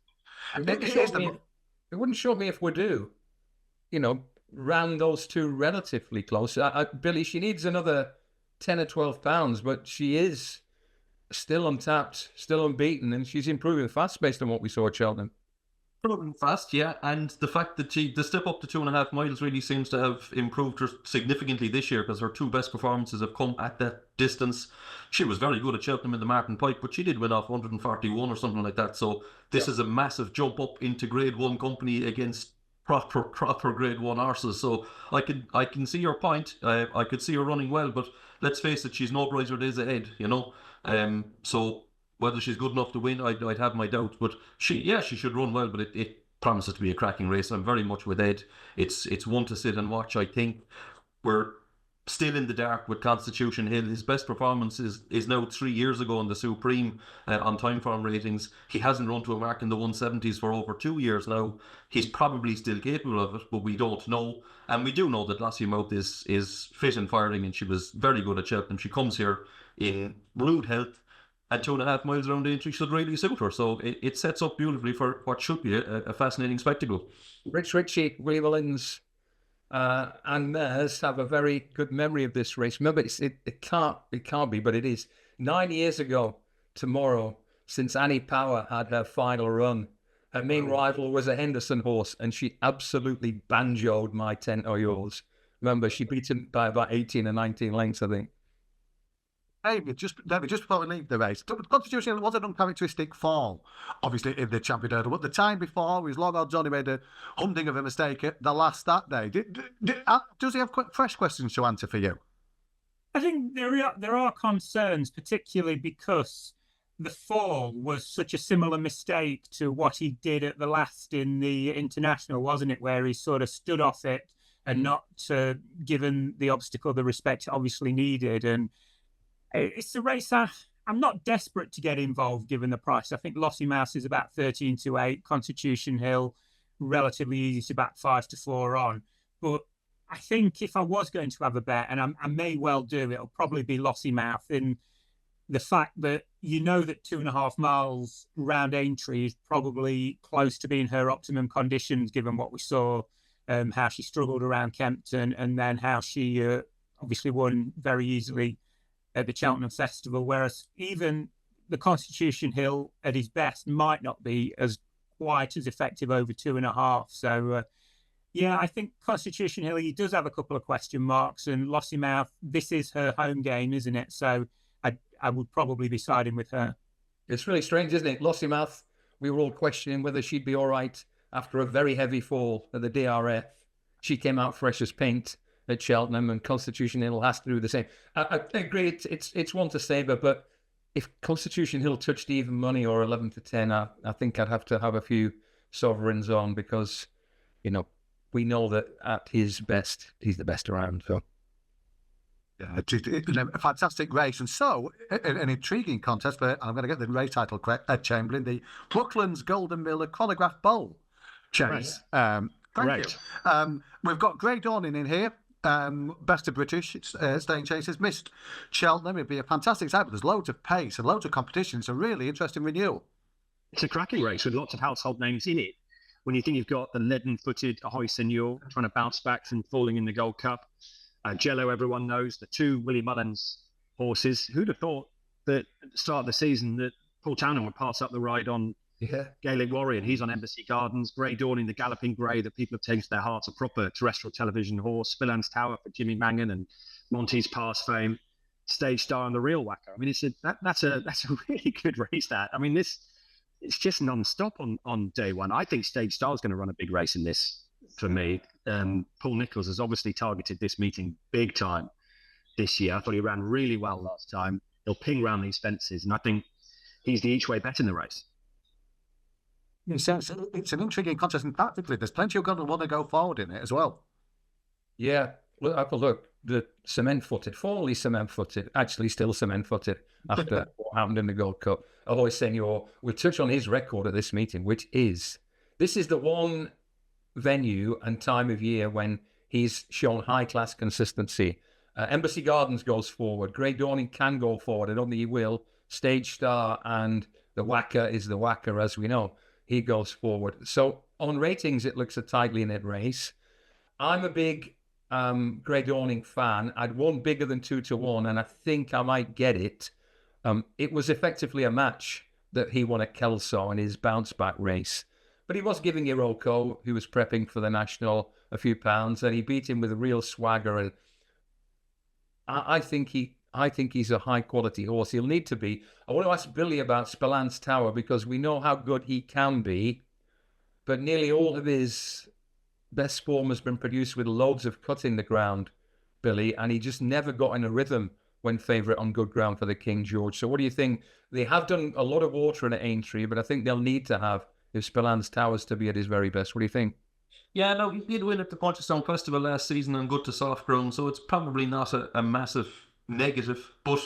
It wouldn't shock me if we do, round those two relatively close. Billy, she needs another 10 or 12 pounds, but she is still untapped, still unbeaten, and she's improving fast based on what we saw at Cheltenham. Improving fast, yeah, and the fact that the step up to 2.5 miles really seems to have improved her significantly this year because her 2 best performances have come at that distance. She was very good at Cheltenham in the Martin Pike, but she did win off 141 or something like that. So this is a massive jump up into Grade 1 company against proper Grade 1 horses. So I can see your point. I could see her running well, but let's face it, she's no brighter days ahead, So whether she's good enough to win, I'd have my doubts. But she should run well, but it promises to be a cracking race. I'm very much with Ed. It's one to sit and watch. I think we're still in the dark with Constitution Hill. His best performance is now 3 years ago in the Supreme on time form ratings. He hasn't run to a mark in the 170s for over 2 years now. He's probably still capable of it, but we don't know. And we do know that Losymouth is fit and firing, and she was very good at Cheltenham. She comes here in rude health, and 2.5 miles around Aintree should really suit her. So it sets up beautifully for what should be a fascinating spectacle. Rich Ritchie, Willie Mullins, and Mers have a very good memory of this race. Remember, it can't be, but it is 9 years ago tomorrow since Annie Power had her final run. Her main rival was a Henderson horse, and she absolutely banjoed My Tent or Yours. Remember, she beat him by about 18 or 19 lengths, I think. David, just before we leave the race, Constitution was an uncharacteristic fall, obviously, in the Champion Hurdle. But the time before, his long old Johnny made a humding of a mistake at the last start day. Does he have fresh questions to answer for you? I think there are concerns, particularly because the fall was such a similar mistake to what he did at the last in the International, wasn't it? Where he sort of stood off it and not given the obstacle the respect it obviously needed. And it's a race I'm not desperate to get involved given the price. I think Losymouth is about 13 to 8, Constitution Hill relatively easy to back 5 to 4 on. But I think if I was going to have a bet, and I may well do, it'll probably be Losymouth, in the fact that that 2.5 miles round Aintree is probably close to being her optimum conditions, given what we saw, how she struggled around Kempton, and then how she obviously won very easily at the Cheltenham Festival, whereas even the Constitution Hill at his best might not be quite as effective over 2.5. So, I think Constitution Hill, he does have a couple of question marks, and Losymouth, this is her home game, isn't it? So I would probably be siding with her. It's really strange, isn't it? Losymouth, we were all questioning whether she'd be all right after a very heavy fall at the DRF. She came out fresh as paint at Cheltenham, and Constitution Hill has to do the same. I agree, it's one to savour, but if Constitution Hill touched even money or 11 to 10, I think I'd have to have a few sovereigns on, because, we know that at his best, he's the best around. So. Yeah, a fantastic race, and so an intriguing contest. But I'm going to get the race title correct. Ed Chamberlain, the Brooklands Golden Miller Chronograph Bowl chase. Thank you. We've got Grey Dawning in here. Best of British staying chases. Missed Cheltenham. It'd be a fantastic side, but there's loads of pace and loads of competition. It's a really interesting renewal. It's a cracking race with lots of household names in it. When you think you've got the leaden-footed Ahoy Senor trying to bounce back from falling in the Gold Cup. Jello, everyone knows, the two Willie Mullins horses. Who'd have thought that at the start of the season that Paul Townend would pass up the ride on Gaelic Warrior? He's on Embassy Gardens. Grey Dawning, the Galloping Grey that people have taken to their hearts, a proper terrestrial television horse. Spillan's Tower for Jimmy Mangan and Monty's Pass fame. Stage Star and the Real Whacker. I mean, that's a really good race. That, I mean, it's just non-stop on day one. I think Stage Star is going to run a big race in this. For me, Paul Nicholls has obviously targeted this meeting big time this year. I thought he ran really well last time. He'll ping round these fences, and I think he's the each way bet in the race. It's an intriguing contest, and practically there's plenty of going to want to go forward in it as well. Yeah, have a look. The formerly cement-footed, actually still cement-footed after what happened in the Gold Cup. Ahoy Senor, we'll touch on his record at this meeting, this is the one venue and time of year when he's shown high-class consistency. Embassy Gardens goes forward. Grey Dawning can go forward. I don't think he will. Stage Star and the Whacker is the Whacker, as we know. He goes forward. So on ratings, it looks a tightly knit race. I'm a big Grey Dawning fan. I'd won bigger than 2-1, and I think I might get it. It was effectively a match that he won at Kelso in his bounce-back race. But he was giving Iroko, who was prepping for the National, a few pounds, and he beat him with a real swagger. And I think he's a high-quality horse. He'll need to be. I want to ask Billy about Spillan's Tower, because we know how good he can be, but nearly all of his best form has been produced with loads of cut in the ground, Billy, and he just never got in a rhythm when favourite on good ground for the King George. So what do you think? They have done a lot of water in at Aintree, but I think they'll need to have, if Spillan's Tower's to be at his very best. What do you think? Yeah, no, he did win at the Punchestown Festival last season and good to soft ground, so it's probably not a massive negative, but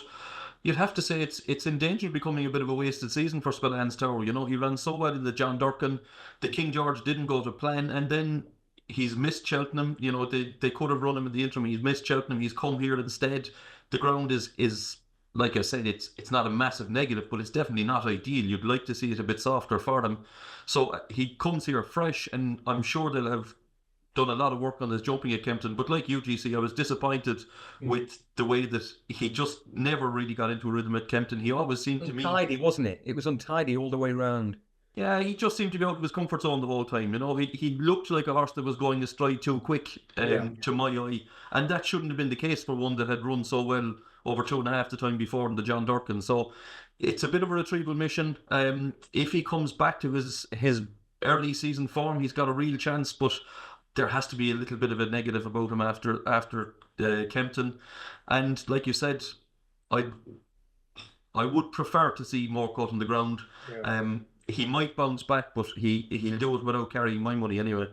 you'd have to say it's in danger of becoming a bit of a wasted season for Spillan's Tower. He ran so well in the John Durkan, the King George didn't go to plan, and then he's missed Cheltenham. They could have run him in the interim. He's missed Cheltenham. He's come here instead. The ground is like I said, it's not a massive negative, but it's definitely not ideal. You'd like to see it a bit softer for them. So he comes here fresh, and I'm sure they'll have done a lot of work on his jumping at Kempton. But like you, GC, I was disappointed with the way that he just never really got into a rhythm at Kempton. He always seemed to me... Untidy, wasn't it? It was untidy all the way round. Yeah, he just seemed to be out of his comfort zone the whole time. He looked like a horse that was going astride too quick to my eye. And that shouldn't have been the case for one that had run so well over 2.5 the time before in the John Durkan. So it's a bit of a retrieval mission. If he comes back to his early season form, he's got a real chance, but there has to be a little bit of a negative about him after Kempton. And like you said, I would prefer to see more cut on the ground. Yeah. He might bounce back, but he'll do it without carrying my money anyway.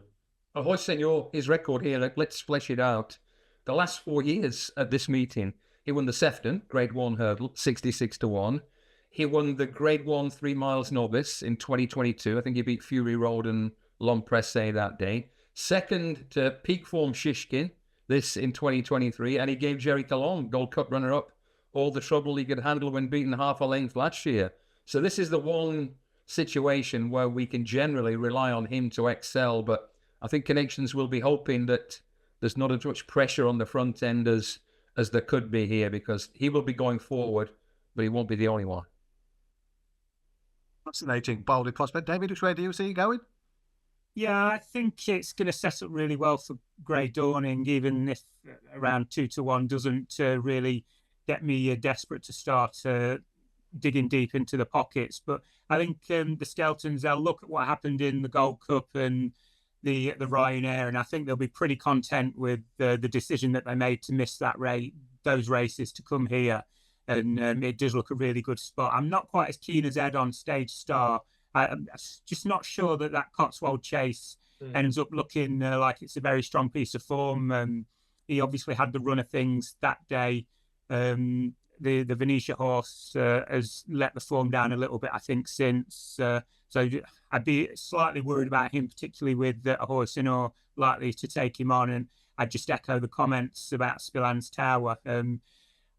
Ahoy Senor, his record here, let's flesh it out. The last 4 years at this meeting, he won the Sefton Grade 1 hurdle, 66-1. He won the Grade 1 3 miles novice in 2022. I think he beat Fury Road and Long Pressé that day. Second to peak form Shishkin, this in 2023. And he gave Jerry Calonne, Gold Cup runner-up, all the trouble he could handle when beating half a length last year. So this is the one situation where we can generally rely on him to excel. But I think Connections will be hoping that there's not as much pressure on the front end as there could be here, because he will be going forward, but he won't be the only one. Fascinating, bold prospect. David, which way do you see it going? Yeah, I think it's going to set up really well for Grey Dawning, even if around 2-1 doesn't really get me desperate to start digging deep into the pockets. But I think the Skeltons, they'll look at what happened in the Gold Cup and the Ryanair, and I think they'll be pretty content with the decision that they made to miss those races to come here. And it does look a really good spot. I'm not quite as keen as Ed on Stage Star. I'm just not sure that Cotswold Chase ends up looking like it's a very strong piece of form. He obviously had the run of things that day. The Venetia horse has let the form down a little bit, I think, since. So I'd be slightly worried about him, particularly with a horse in or likely to take him on. And I'd just echo the comments about Spillans Tower.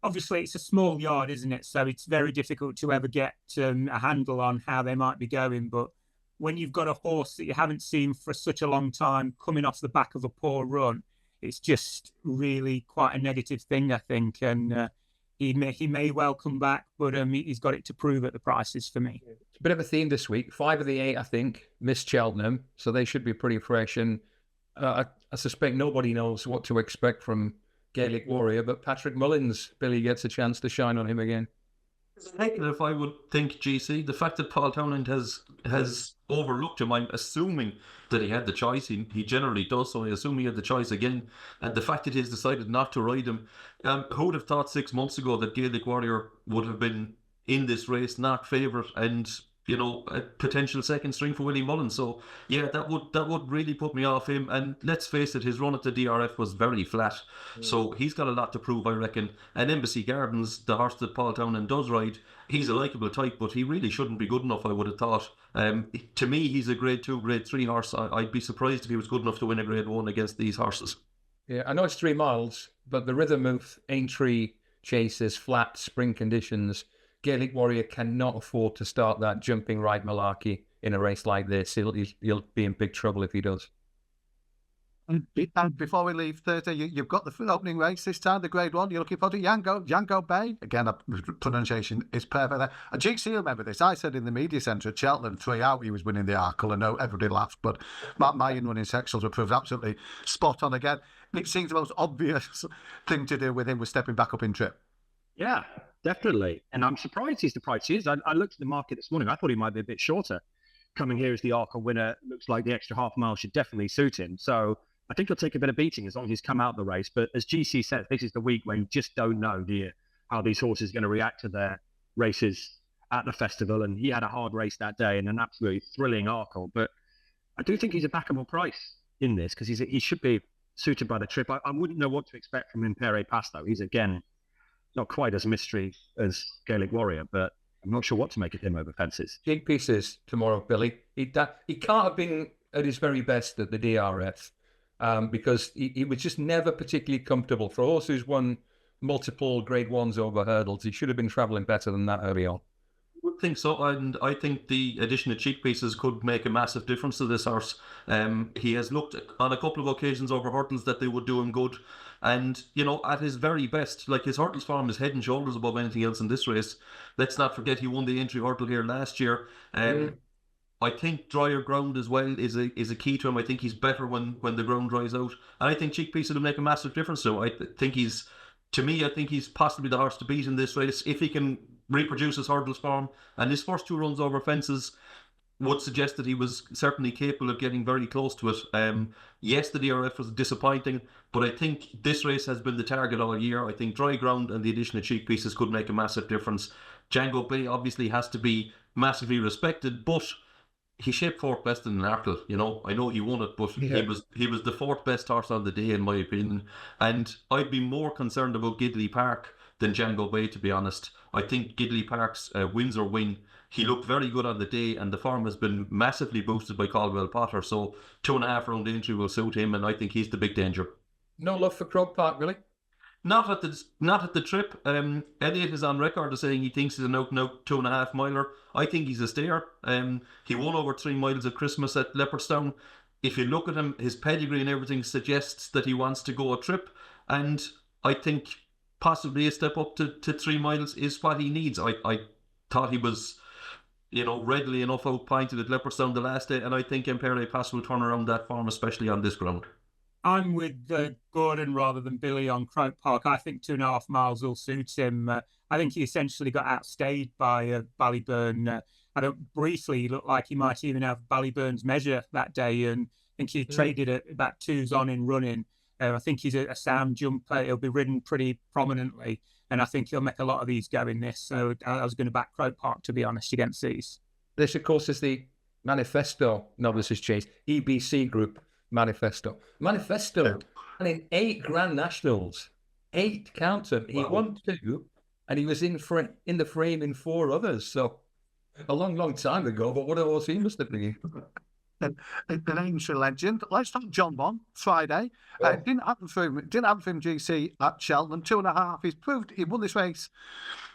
Obviously, it's a small yard, isn't it? So it's very difficult to ever get a handle on how they might be going. But when you've got a horse that you haven't seen for such a long time coming off the back of a poor run, it's just really quite a negative thing, I think. And he may well come back, but he's got it to prove at the prices for me. It's a bit of a theme this week. 5 of the 8, I think, missed Cheltenham, so they should be pretty fresh. And I suspect nobody knows what to expect from Gaelic Warrior, but Patrick Mullins, Billy gets a chance to shine on him again. Negative, I would think, GC. The fact that Paul Townend has overlooked him, I'm assuming that he had the choice. He generally does, so I assume he had the choice again. And the fact that he's decided not to ride him, who would have thought 6 months ago that Gaelic Warrior would have been in this race, not favourite, and a potential second string for Willie Mullins. So yeah, that would really put me off him. And let's face it, his run at the DRF was very flat. So he's got a lot to prove, I reckon. And Embassy Gardens, the horse that Paul Townend does ride, he's a likeable type, but he really shouldn't be good enough, I would have thought. To me, he's a grade 2, grade 3 horse. I'd be surprised if he was good enough to win a grade 1 against these horses. Yeah, I know it's 3 miles, but the Rhythmouth Aintree chase is flat spring conditions. Gaelic Warrior cannot afford to start that jumping right malarkey in a race like this. He'll be in big trouble if he does. And before we leave Thursday, you've got the opening race this time, the Grade 1. You're looking for it, Yango Bay. Again, pronunciation is perfect there. And GC, remember this. I said in the media centre at Cheltenham, 3 out, he was winning the Arkle. I know everybody laughed, but Matt Mayen winning sectionals were proved absolutely spot on again. It seems the most obvious thing to do with him was stepping back up in trip. Yeah, definitely. And I'm surprised he's the price he is. I looked at the market this morning. I thought he might be a bit shorter. Coming here as the Arkle winner, looks like the extra half mile should definitely suit him. So I think he'll take a bit of beating as long as he's come out the race. But as GC said, this is the week when you just don't know, do you, how these horses are going to react to their races at the festival. And he had a hard race that day and an absolutely thrilling Arkle. But I do think he's a backable price in this because he should be suited by the trip. I wouldn't know what to expect from Impere Pasto. He's, again, not quite as mystery as Gaelic Warrior, but I'm not sure what to make of him over fences. Big pieces tomorrow, Billy. He can't have been at his very best at the DRF because he was just never particularly comfortable. For a horse who's won multiple Grade 1s over hurdles, he should have been travelling better than that early on. I would think so, and I think the addition of cheek pieces could make a massive difference to this horse. He has looked on a couple of occasions over hurdles that they would do him good. And, at his very best, like his hurdles form is head and shoulders above anything else in this race. Let's not forget he won the Aintree hurdle here last year. I think drier ground as well is a key to him. I think he's better when the ground dries out. And I think cheek pieces will make a massive difference to him. I think he's possibly the horse to beat in this race if he can reproduce his hurdles form. And his first 2 runs over fences would suggest that he was certainly capable of getting very close to it. Yes, the DRF was disappointing, but I think this race has been the target all year. I think dry ground and the addition of cheek pieces could make a massive difference. Django Bay obviously has to be massively respected, but he shaped 4th best in an Arkle. I know he won it, but he was the 4th best horse on the day, in my opinion. And I'd be more concerned about Gidley Park than Django Bay, to be honest. I think Gidley Park's Windsor win, he looked very good on the day, and the form has been massively boosted by Caldwell Potter. So 2.5 round entry will suit him, and I think he's the big danger. No love for Croke Park, really? Not at the trip. Elliot is on record as saying he thinks he's an out-and-out 2.5 miler. I think he's a stayer. He won over 3 miles at Christmas at Leopardstown. If you look at him, his pedigree and everything suggests that he wants to go a trip, and I think possibly a step up to 3 miles is what he needs. I thought he was, readily enough outpointed at Leopardstown the last day, and I think Impere Pass will turn around that form, especially on this ground. I'm with Gordon rather than Billy on Croke Park. I think 2.5 miles will suit him. I think he essentially got outstayed by Ballyburn. Briefly, he looked like he might even have Ballyburn's measure that day, and think he traded at about 2s on in running. I think he's a sound jumper. He'll be ridden pretty prominently, and I think he'll make a lot of these go in this. So I was going to back Croke Park, to be honest, against these. This, of course, is the Manifesto Novices Chase, EBC Group Manifesto. Manifesto, and in 8 Grand Nationals, 8 count them. He won 2, and he was in the frame in 4 others. So a long, long time ago, but what a horse he must have been. An Aintree legend. Let's talk John Bon, Friday. It didn't happen for him. It didn't happen for him, GC, at Cheltenham. 2.5. He's proved he won this race.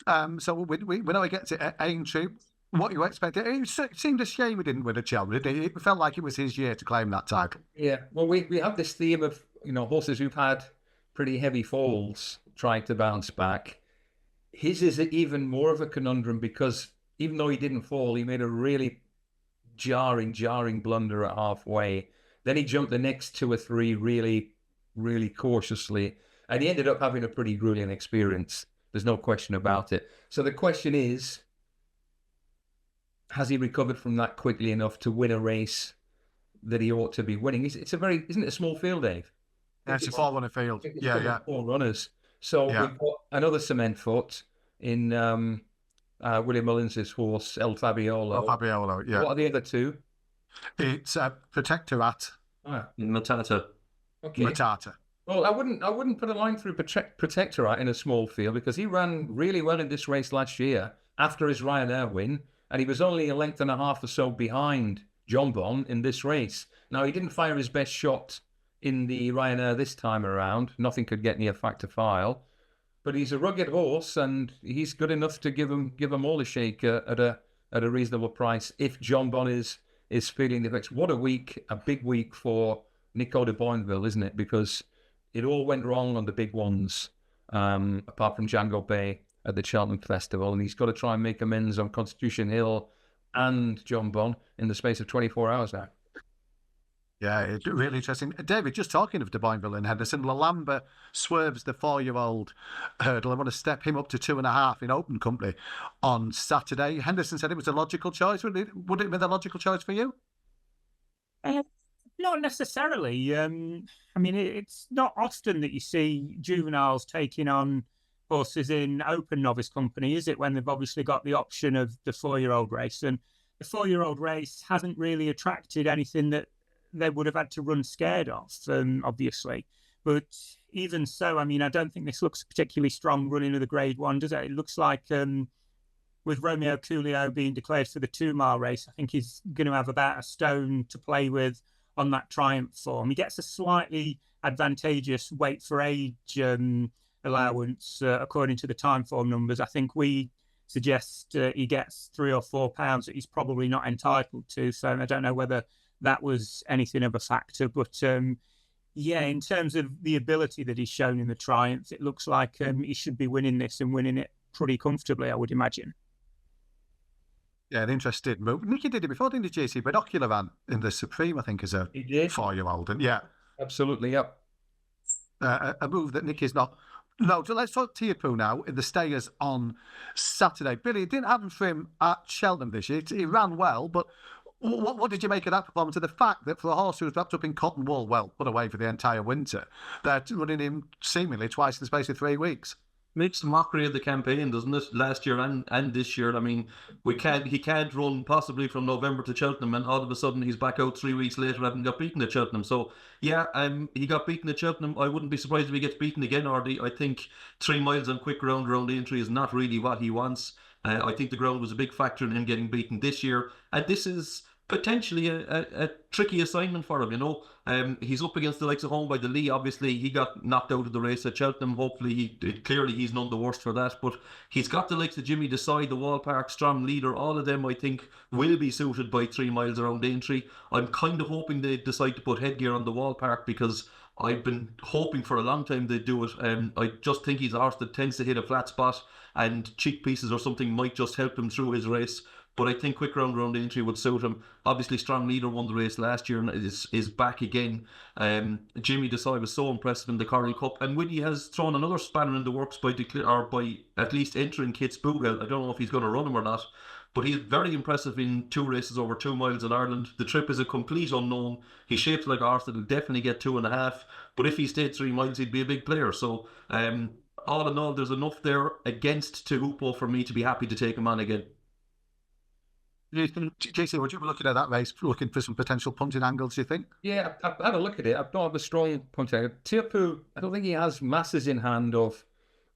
So we know he gets it at Aintree. What you expected? It seemed a shame he didn't win at Cheltenham. It felt like it was his year to claim that title. Yeah, well, we have this theme of, horses who've had pretty heavy falls trying to bounce back. His is even more of a conundrum because even though he didn't fall, he made a really jarring blunder at halfway. Then he jumped the next 2 or 3 really, really cautiously, and he ended up having a pretty grueling experience. There's no question about it. So the question is, has he recovered from that quickly enough to win a race that he ought to be winning? Isn't it a small field, Dave? Yeah, it's a 4-runner field. Yeah. 4 runners. So we've got another cement foot in Willie Mullins' horse, El Fabiolo. Yeah. What are the other 2? It's Protectorat. Matata. Okay. Matata. Well, I wouldn't put a line through Protectorat in a small field because he ran really well in this race last year after his Ryanair win, and he was only a length and a half or so behind John Bon in this race. Now, he didn't fire his best shot in the Ryanair this time around. Nothing could get near Factor File. But he's a rugged horse, and he's good enough to give them all a shake at a reasonable price if John Bon is feeling the effects. What a big week for Nico de Boinville, isn't it? Because it all went wrong on the big ones, apart from Django Bay at the Cheltenham Festival, and he's got to try and make amends on Constitution Hill and John Bon in the space of 24 hours now. Yeah, it's really interesting. David, just talking of de Boinville and Henderson, Lalamba swerves the 4-year-old hurdle. I want to step him up to 2.5 in open company on Saturday. Henderson said it was a logical choice. Would it have been the logical choice for you? Not necessarily. I mean, it's not often that you see juveniles taking on horses in open novice company, is it, when they've obviously got the option of the 4-year-old race? And the 4-year-old race hasn't really attracted anything that they would have had to run scared of, obviously. But even so, I mean, I don't think this looks a particularly strong running of the Grade 1, does it? It looks like with Romeo Coolio being declared for the 2-mile race, I think he's going to have about a stone to play with on that Triumph form. He gets a slightly advantageous weight for age allowance, according to the time form numbers. I think we suggest he gets 3 or 4 pounds that he's probably not entitled to. So I don't know whether that was anything of a factor. But in terms of the ability that he's shown in the Triumph, it looks like he should be winning this and winning it pretty comfortably, I would imagine. Yeah, an interesting move. Nicky did it before, didn't he, JC? Binocular ran in the Supreme, I think, as a 4-year-old. And yeah. Absolutely, yep. A move that Nicky's not. No, so let's talk Tearpoo now in the Stayers on Saturday. Billy, it didn't happen for him at Cheltenham this year. He ran well, but what did you make of that performance? And the fact that for a horse who was wrapped up in cotton wool, well, put away for the entire winter, they're running him seemingly twice in the space of 3 weeks. Makes a mockery of the campaign, doesn't it? Last year and this year. I mean, he can't run possibly from November to Cheltenham, and all of a sudden he's back out 3 weeks later having got beaten at Cheltenham. So yeah, he got beaten at Cheltenham. I wouldn't be surprised if he gets beaten again, Ardy. I think 3 miles on quick ground around Aintree is not really what he wants. I think the ground was a big factor in him getting beaten this year, and this is potentially a tricky assignment for him, you know. He's up against the likes of Home by the Lee. Obviously, he got knocked out of the race at Cheltenham. Hopefully, clearly he's none the worst for that. But he's got the likes of Jimmy Desai, the Wall Park, Strom Leader. All of them, I think, will be suited by 3 miles around Aintree. I'm kind of hoping they decide to put headgear on the Wall Park because I've been hoping for a long time they'd do it. I just think he's a horse that tends to hit a flat spot, and cheek pieces or something might just help him through his race. But I think quick round around Aintree would suit him. Obviously, Strong Leader won the race last year and is back again. Jimmy Desai was so impressive in the Coral Cup, and Willie has thrown another spanner in the works by at least entering Kit's Boogal. I don't know if he's going to run him or not, but he's very impressive in 2 races over 2 miles in Ireland. The trip is a complete unknown. He's shaped like a horse that'll definitely get 2.5, but if he stayed 3 miles, he'd be a big player. So all in all, there's enough there against Tehupo for me to be happy to take him on again. JC, would you be looking at that race, looking for some potential punting angles, do you think? Yeah, I've had a look at it. I don't have a strong punch angle. Tehupo, I don't think he has masses in hand of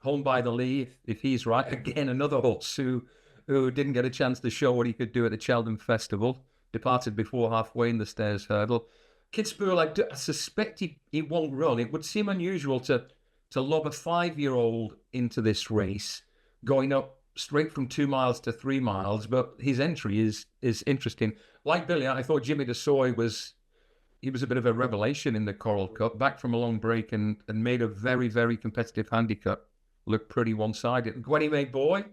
home by the lead, if he's right. Again, another horse who didn't get a chance to show what he could do at the Cheltenham Festival. Departed before halfway in the Stairs Hurdle. Kidspool, I suspect he won't run. It would seem unusual to lob a 5-year-old into this race, going up straight from 2 miles to 3 miles, but his entry is interesting. Like Billy, I thought Jimmy DeSoy was a bit of a revelation in the Coral Cup, back from a long break and made a very, very competitive handicap look pretty one-sided. Gwenny May Boy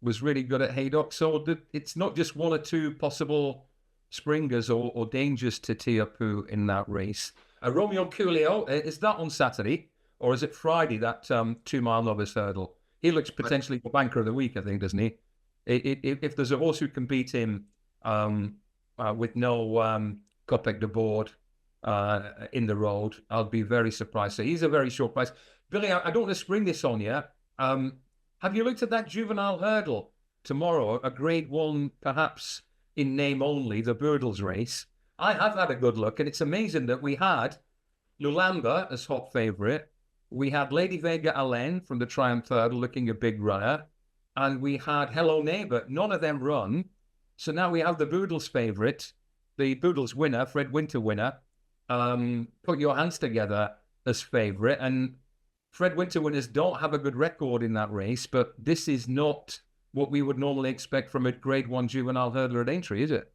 was really good at Haydock, so it's not just 1 or 2 possible springers or dangers to Tehupo in that race. Romeo Coolio, is that on Saturday, or is it Friday, that 2-mile novice hurdle? He looks potentially the banker of the week, I think, doesn't he? If there's a horse who can beat him with no Copec de board in the road, I'll be very surprised. So he's a very short price. Billy, I don't want to spring this on you. Have you looked at that juvenile hurdle tomorrow? A grade 1, perhaps in name only, the Burdles race. I have had a good look, and it's amazing that we had Lulamba as hot favourite. We had Lady Vega Allen from the Triumph Hurdle looking a big runner. And we had Hello Neighbour. None of them run. So now we have the Boodles favourite, the Boodles winner, Fred Winter winner. Put Your Hands Together as favourite. And Fred Winter winners don't have a good record in that race, but this is not what we would normally expect from a grade 1 juvenile hurdler at Aintree, is it?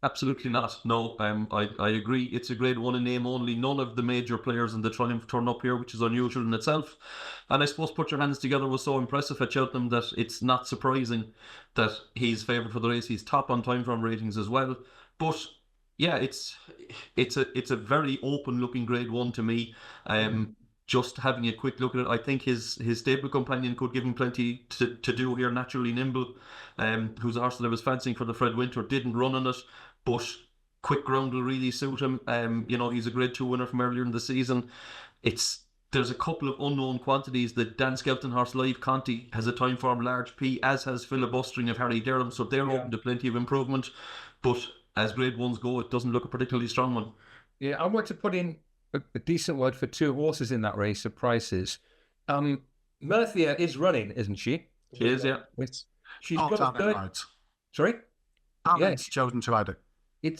Absolutely not. No, I agree. It's a grade 1 in name only. None of the major players in the Triumph turn up here, which is unusual in itself. And I suppose Put Your Hands Together was so impressive at Cheltenham that it's not surprising that he's favoured for the race. He's top on time from ratings as well. But yeah, it's a very open looking grade 1 to me. Just having a quick look at it, I think his stable companion could give him plenty to do here. Naturally Nimble, who's a horse that I was fancying for the Fred Winter, didn't run on it, but quick ground will really suit him. He's a grade 2 winner from earlier in the season. There's a couple of unknown quantities. The Dan Skelton horse Live Conti has a time form large P, as has Filibustering of Harry Derham, so they're open to plenty of improvement. But as grade 1s go, it doesn't look a particularly strong one. Yeah, I want to put in a decent word for 2 horses in that race of prices. Murthia is running, isn't she? She is, yeah. She's got a third... Sorry? It's chosen to ride it.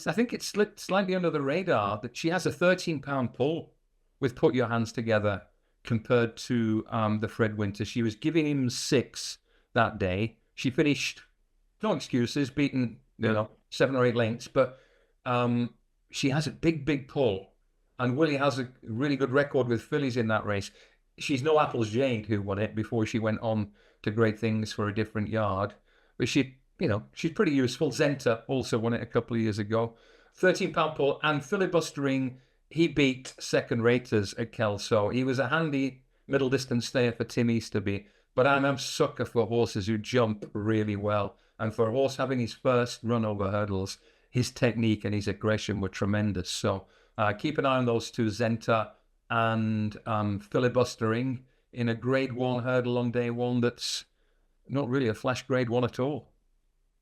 I think it's slipped slightly under the radar that she has a 13-pound pull with Put Your Hands Together compared to the Fred Winter. She was giving him 6 that day. She finished, no excuses, beaten 7 or 8 lengths, but she has a big pull. And Willie has a really good record with fillies in that race. She's no Apples Jade, who won it before she went on to great things for a different yard. But she's pretty useful. Zenta also won it a couple of years ago. 13-pound pull. And Filibustering, he beat second raters at Kelso. He was a handy middle distance stayer for Tim Easterby. But I'm a sucker for horses who jump really well. And for a horse having his first run over hurdles, his technique and his aggression were tremendous. So keep an eye on those 2, Zenta and Filibustering, in a grade 1 hurdle on day 1 that's not really a flash grade 1 at all.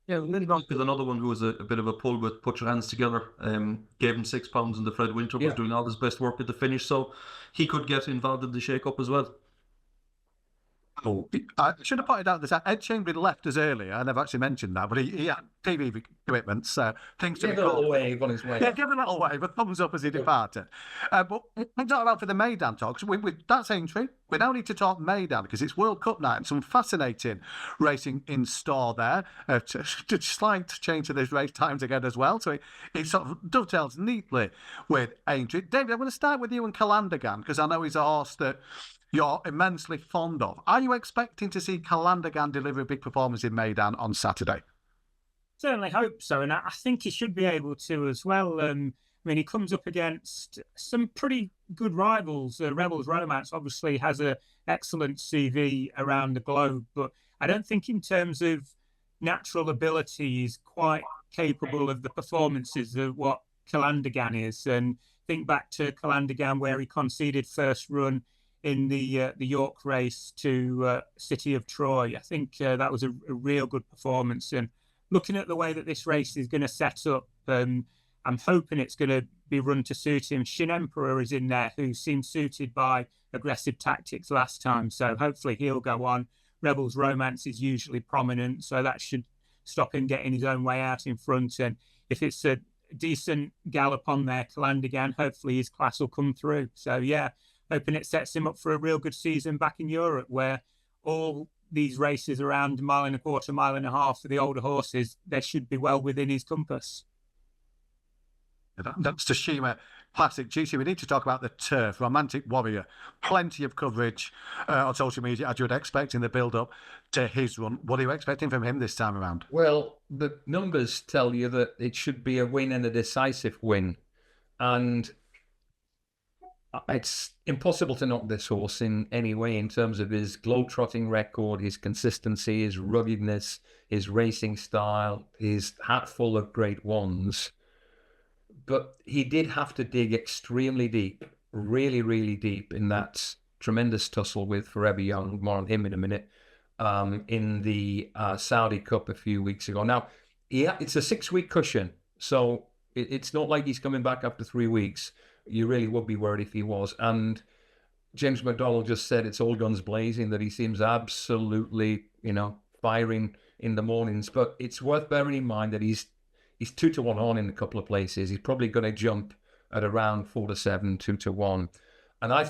Yeah, Lindbank is another one who was a bit of a pull with Put Your Hands Together. Gave him £6 in the Fred Winter, was doing all his best work at the finish, so he could get involved in the shake-up as well. I should have pointed out that Ed Chamberlain left us earlier. I never actually mentioned that, but he had TV commitments, things to give a little wave on his way. Yeah, give a little wave, a thumbs up as he departed. But I'm talking about for the Meydan talks. That's Aintree. We now need to talk Meydan because it's World Cup night and some fascinating racing in store there. Slight change to this race times again as well, so it sort of dovetails neatly with Aintree. David, I'm going to start with you and Calandagan because I know he's a horse that you're immensely fond of. Are you expecting to see Calandagan deliver a big performance in Meydan on Saturday? Certainly hope so, and I think he should be able to as well. He comes up against some pretty good rivals. Rebels Romance obviously has an excellent CV around the globe, but I don't think in terms of natural ability is quite capable of the performances of what Calandagan is. And think back to Calandagan, where he conceded first run in the York race to City of Troy. I think that was a real good performance. And looking at the way that this race is going to set up, I'm hoping it's going to be run to suit him. Shin Emperor is in there, who seemed suited by aggressive tactics last time. So hopefully he'll go on. Rebel's Romance is usually prominent, so that should stop him getting his own way out in front. And if it's a decent gallop on there, Calandagan, hopefully his class will come through. So yeah, hoping it sets him up for a real good season back in Europe, where all these races around 1.25 miles, 1.5 miles for the older horses, they should be well within his compass. That's Tsushima Classic. GC, we need to talk about the turf. Romantic Warrior. Plenty of coverage on social media, as you would expect, in the build-up to his run. What are you expecting from him this time around? Well, the numbers tell you that it should be a win and a decisive win. And it's impossible to knock this horse in any way in terms of his globe-trotting record, his consistency, his ruggedness, his racing style, his hat full of great ones. But he did have to dig extremely deep, really, really deep in that tremendous tussle with Forever Young. More on him in a minute. In the Saudi Cup a few weeks ago. Now, it's a 6-week cushion, so it's not like he's coming back after 3 weeks. You really would be worried if he was. And James McDonald just said it's all guns blazing, that he seems absolutely, firing in the mornings. But it's worth bearing in mind that he's 2-1 on in a couple of places. He's probably going to jump at around 4-7, 2-1. And I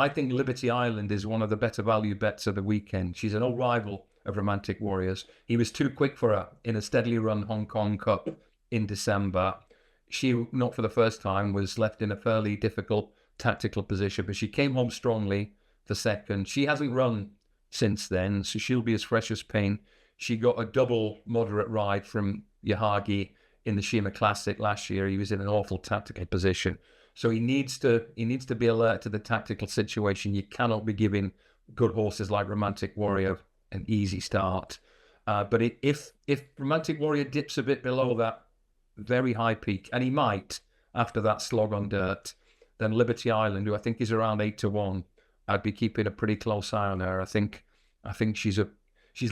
think Liberty Island is one of the better value bets of the weekend. She's an old rival of Romantic Warriors. He was too quick for her in a steadily run Hong Kong Cup in December. She, not for the first time, was left in a fairly difficult tactical position, but she came home strongly for second. She hasn't run since then, so she'll be as fresh as paint. She got a double moderate ride from Yahagi in the Shima Classic last year. He was in an awful tactical position. So he needs to be alert to the tactical situation. You cannot be giving good horses like Romantic Warrior an easy start. But if Romantic Warrior dips a bit below that very high peak, and he might after that slog on dirt, then Liberty Island, who I think is around 8-1, I'd be keeping a pretty close eye on her. I think she's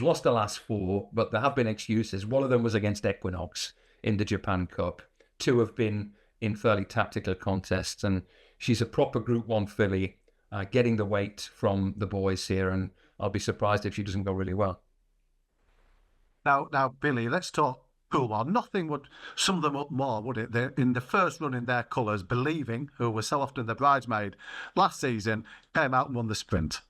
lost the last 4, but there have been excuses. One of them was against Equinox in the Japan Cup. 2 have been in fairly tactical contests, and she's a proper Group 1 filly, getting the weight from the boys here, and I'll be surprised if she doesn't go really well. Now, Billy, let's talk Coolmore. Nothing would sum them up more, would it? They're in the first run in their colours, Believing, who was so often the bridesmaid last season, came out and won the sprint.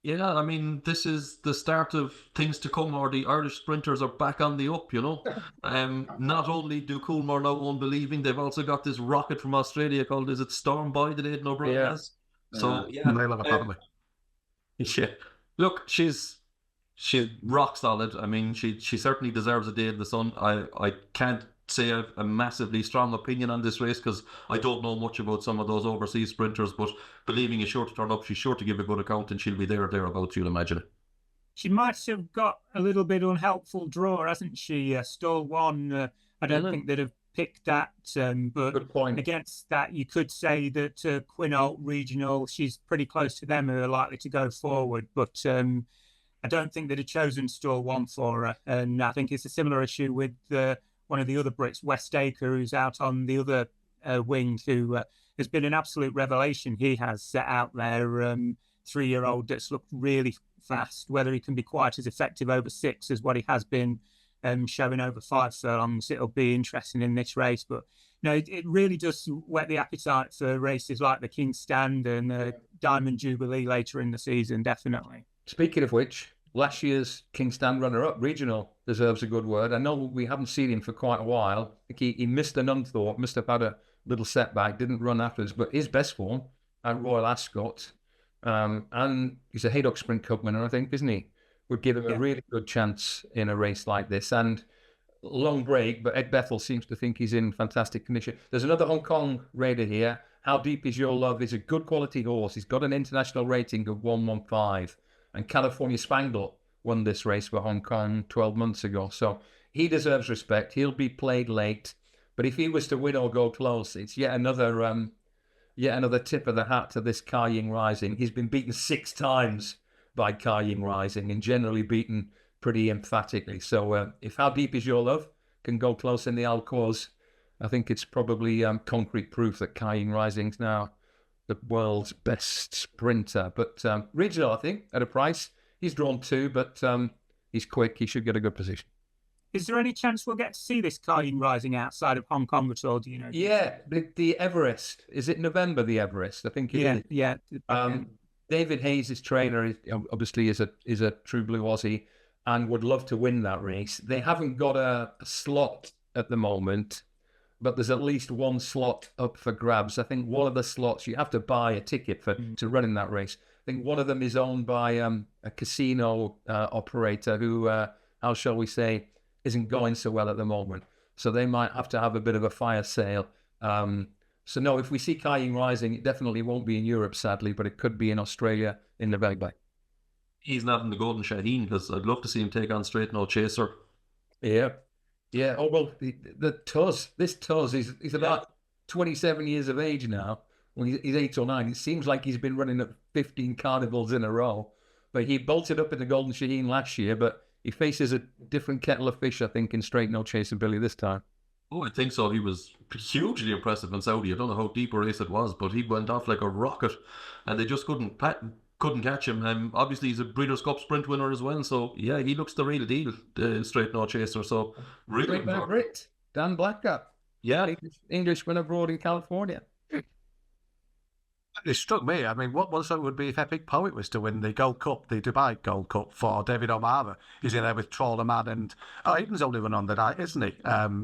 Yeah, I mean, this is the start of things to come, or the Irish sprinters are back on the up, Not only do Coolmore now own Believing, they've also got this rocket from Australia called, is it Storm Boy that Aidan O'Brien has? So, yeah. They love it, probably. Yeah. Look, she's rock solid. I mean, she certainly deserves a day in the sun. I can't say I've a massively strong opinion on this race because I don't know much about some of those overseas sprinters, but Believing is sure to turn up. She's sure to give a good account, and she'll be there or thereabouts, you'll imagine. She might have got a little bit unhelpful draw, hasn't she? Stall 1, I don't think they'd have picked that. But good point. Against that, you could say that Quinault Regional, she's pretty close to them who are likely to go forward. But I don't think they'd have chosen Stall 1 for her. And I think it's a similar issue with one of the other Brits, Westacre, who's out on the other wing, who has been an absolute revelation. He has set out there, 3-year-old that's looked really fast. Whether he can be quite as effective over 6 as what he has been showing over 5 furlongs, it'll be interesting in this race. But it really does whet the appetite for races like the King's Stand and Diamond Jubilee later in the season, definitely. Speaking of which, last year's King's Stand runner-up, Regional, deserves a good word. I know we haven't seen him for quite a while. I think he missed an unthought, must have had a little setback, didn't run afterwards, but his best form at Royal Ascot, and he's a Haydock Sprint Cup winner, I think, isn't he? Would give him a really good chance in a race like this. And long break, but Ed Bethel seems to think he's in fantastic condition. There's another Hong Kong raider here. How Deep Is Your Love is a good quality horse. He's got an international rating of 115. And California Spangle won this race for Hong Kong 12 months ago. So he deserves respect. He'll be played late. But if he was to win or go close, it's yet another tip of the hat to this Kai Ying Rising. He's been beaten 6 times by Kai Ying Rising and generally beaten pretty emphatically. So if How Deep Is Your Love can go close in the Alcoz, I think it's probably concrete proof that Kai Ying Rising's now the world's best sprinter. But regional, I think, at a price, he's drawn 2, but he's quick. He should get a good position. Is there any chance we'll get to see this Kai Ying Rising outside of Hong Kong at all? Do you know? Yeah, the Everest. Is it November, the Everest? I think it is. Yeah. David Hayes' trainer obviously is a true blue Aussie and would love to win that race. They haven't got a slot at the moment, but there's at least one slot up for grabs. I think one of the slots you have to buy a ticket for to run in that race. I think one of them is owned by a casino operator who, how shall we say, isn't going so well at the moment. So they might have to have a bit of a fire sale. So no, if we see Kai Ying Rising, it definitely won't be in Europe, sadly, but it could be in Australia in the very back. He's not in the Golden Shaheen because I'd love to see him take on Straight No Chaser. Yeah. Oh, well, the Tuz, this Tuz, he's about 27 years of age now. Well, he's 8 or 9. It seems like he's been running at 15 carnivals in a row. But he bolted up in the Golden Shaheen last year, but he faces a different kettle of fish, I think, in Straight No Chaser Billy this time. Oh, I think so. He was hugely impressive in Saudi. I don't know how deep a race it was, but he went off like a rocket, and they just couldn't catch him. Obviously, he's a Breeders' Cup Sprint winner as well, so yeah, he looks the real deal, Straight No Chaser. So really, Brit, Dan Blackcap, yeah, English winner abroad in California. It struck me. I mean, what it would be if Epic Poet was to win the Gold Cup, the Dubai Gold Cup for David O'Mara. He's in there with Trawler Man and Aiden's only run on the night, isn't he?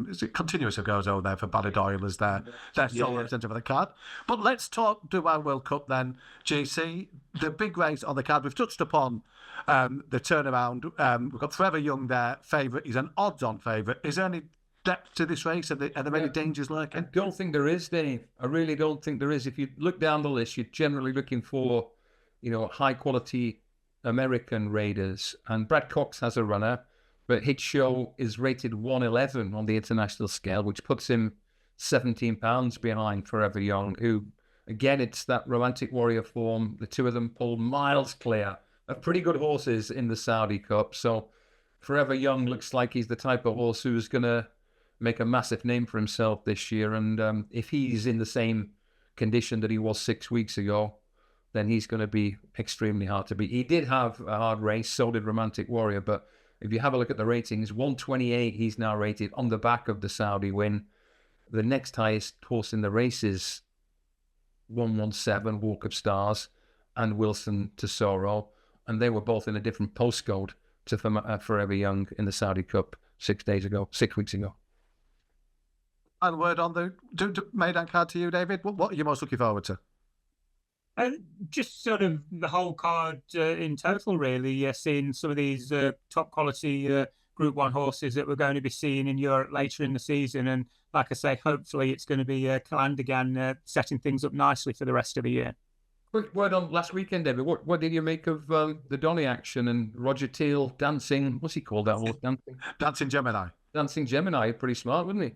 Is it Continuous who goes over there for Ballydoyle as their sole representative for the card? But let's talk Dubai World Cup then, GC. The big race on the card. We've touched upon the turnaround. We've got Forever Young there, favourite. He's an odds-on favourite. Is there any depth to this race? Are there any dangers lurking? I don't think there is, Dave. I really don't think there is. If you look down the list, you're generally looking for, high quality American raiders. And Brad Cox has a runner, but Hit Show is rated 111 on the international scale, which puts him 17 pounds behind Forever Young, who, again, it's that Romantic Warrior form. The two of them pulled miles clear of pretty good horses in the Saudi Cup. So Forever Young looks like he's the type of horse who's going to make a massive name for himself this year. And if he's in the same condition that he was 6 weeks ago, then he's going to be extremely hard to beat. He did have a hard race, so did Romantic Warrior, but if you have a look at the ratings, 128 he's now rated on the back of the Saudi win. The next highest horse in the race is 117, Walk of Stars, and Wilson Tesoro, and they were both in a different postcode to Forever Young in the Saudi Cup 6 weeks ago. And word on the Meydan card to you, David. What are you most looking forward to? Just sort of the whole card in total, really. Seeing some of these top quality Group 1 horses that we're going to be seeing in Europe later in the season. And like I say, hopefully it's going to be Calandigan setting things up nicely for the rest of the year. Quick word on last weekend, David. What did you make of the Donny action and Roger Teal dancing? What's he called, that horse? Dancing Gemini. Dancing Gemini. Pretty smart, wasn't he?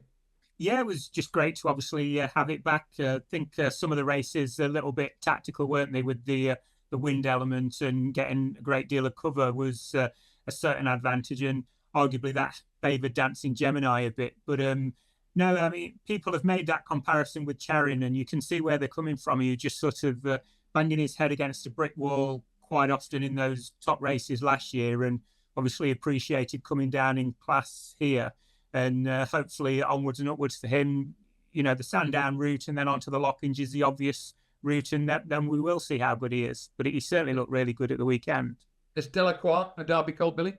Yeah, it was just great to obviously have it back. I think some of the races a little bit tactical, weren't they, with the wind element, and getting a great deal of cover was a certain advantage, and arguably that favoured Dancing Gemini a bit. But no, I mean, people have made that comparison with Charin, and you can see where they're coming from. He just sort of banging his head against a brick wall quite often in those top races last year, and obviously appreciated coming down in class here. And hopefully onwards and upwards for him, the Sandown route and then onto the Lockings is the obvious route, and then we will see how good he is. But he certainly looked really good at the weekend. Is Delacroix a Derby colt, Billy?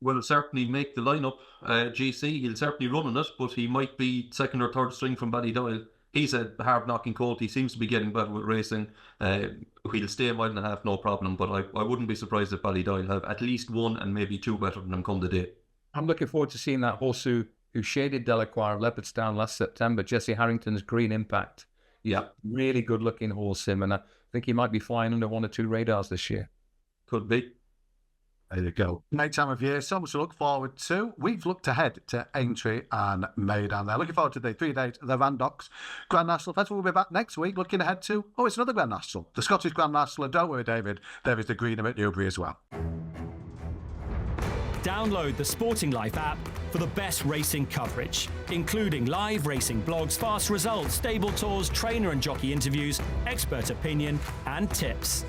Will certainly make the lineup. GC, he'll certainly run on it, but he might be second or third string from Ballydoyle. He's a hard-knocking colt. He seems to be getting better with racing. He'll stay a mile and a half, no problem, but I wouldn't be surprised if Ballydoyle have at least one and maybe two better than him come the day. I'm looking forward to seeing that horse who shaded Delacroix of Leopardstown last September, Jesse Harrington's Green Impact. Yeah, really good-looking horse, him, and I think he might be flying under one or two radars this year. Could be. There you go. Great time of year, so much to look forward to. We've looked ahead to Aintree and Meydan there. Looking forward to the 3 days of the Randox Grand National Festival. We'll be back next week looking ahead to, it's another Grand National, the Scottish Grand National. And don't worry, David, there is the Greenham at Newbury as well. Download the Sporting Life app for the best racing coverage, including live racing blogs, fast results, stable tours, trainer and jockey interviews, expert opinion and tips.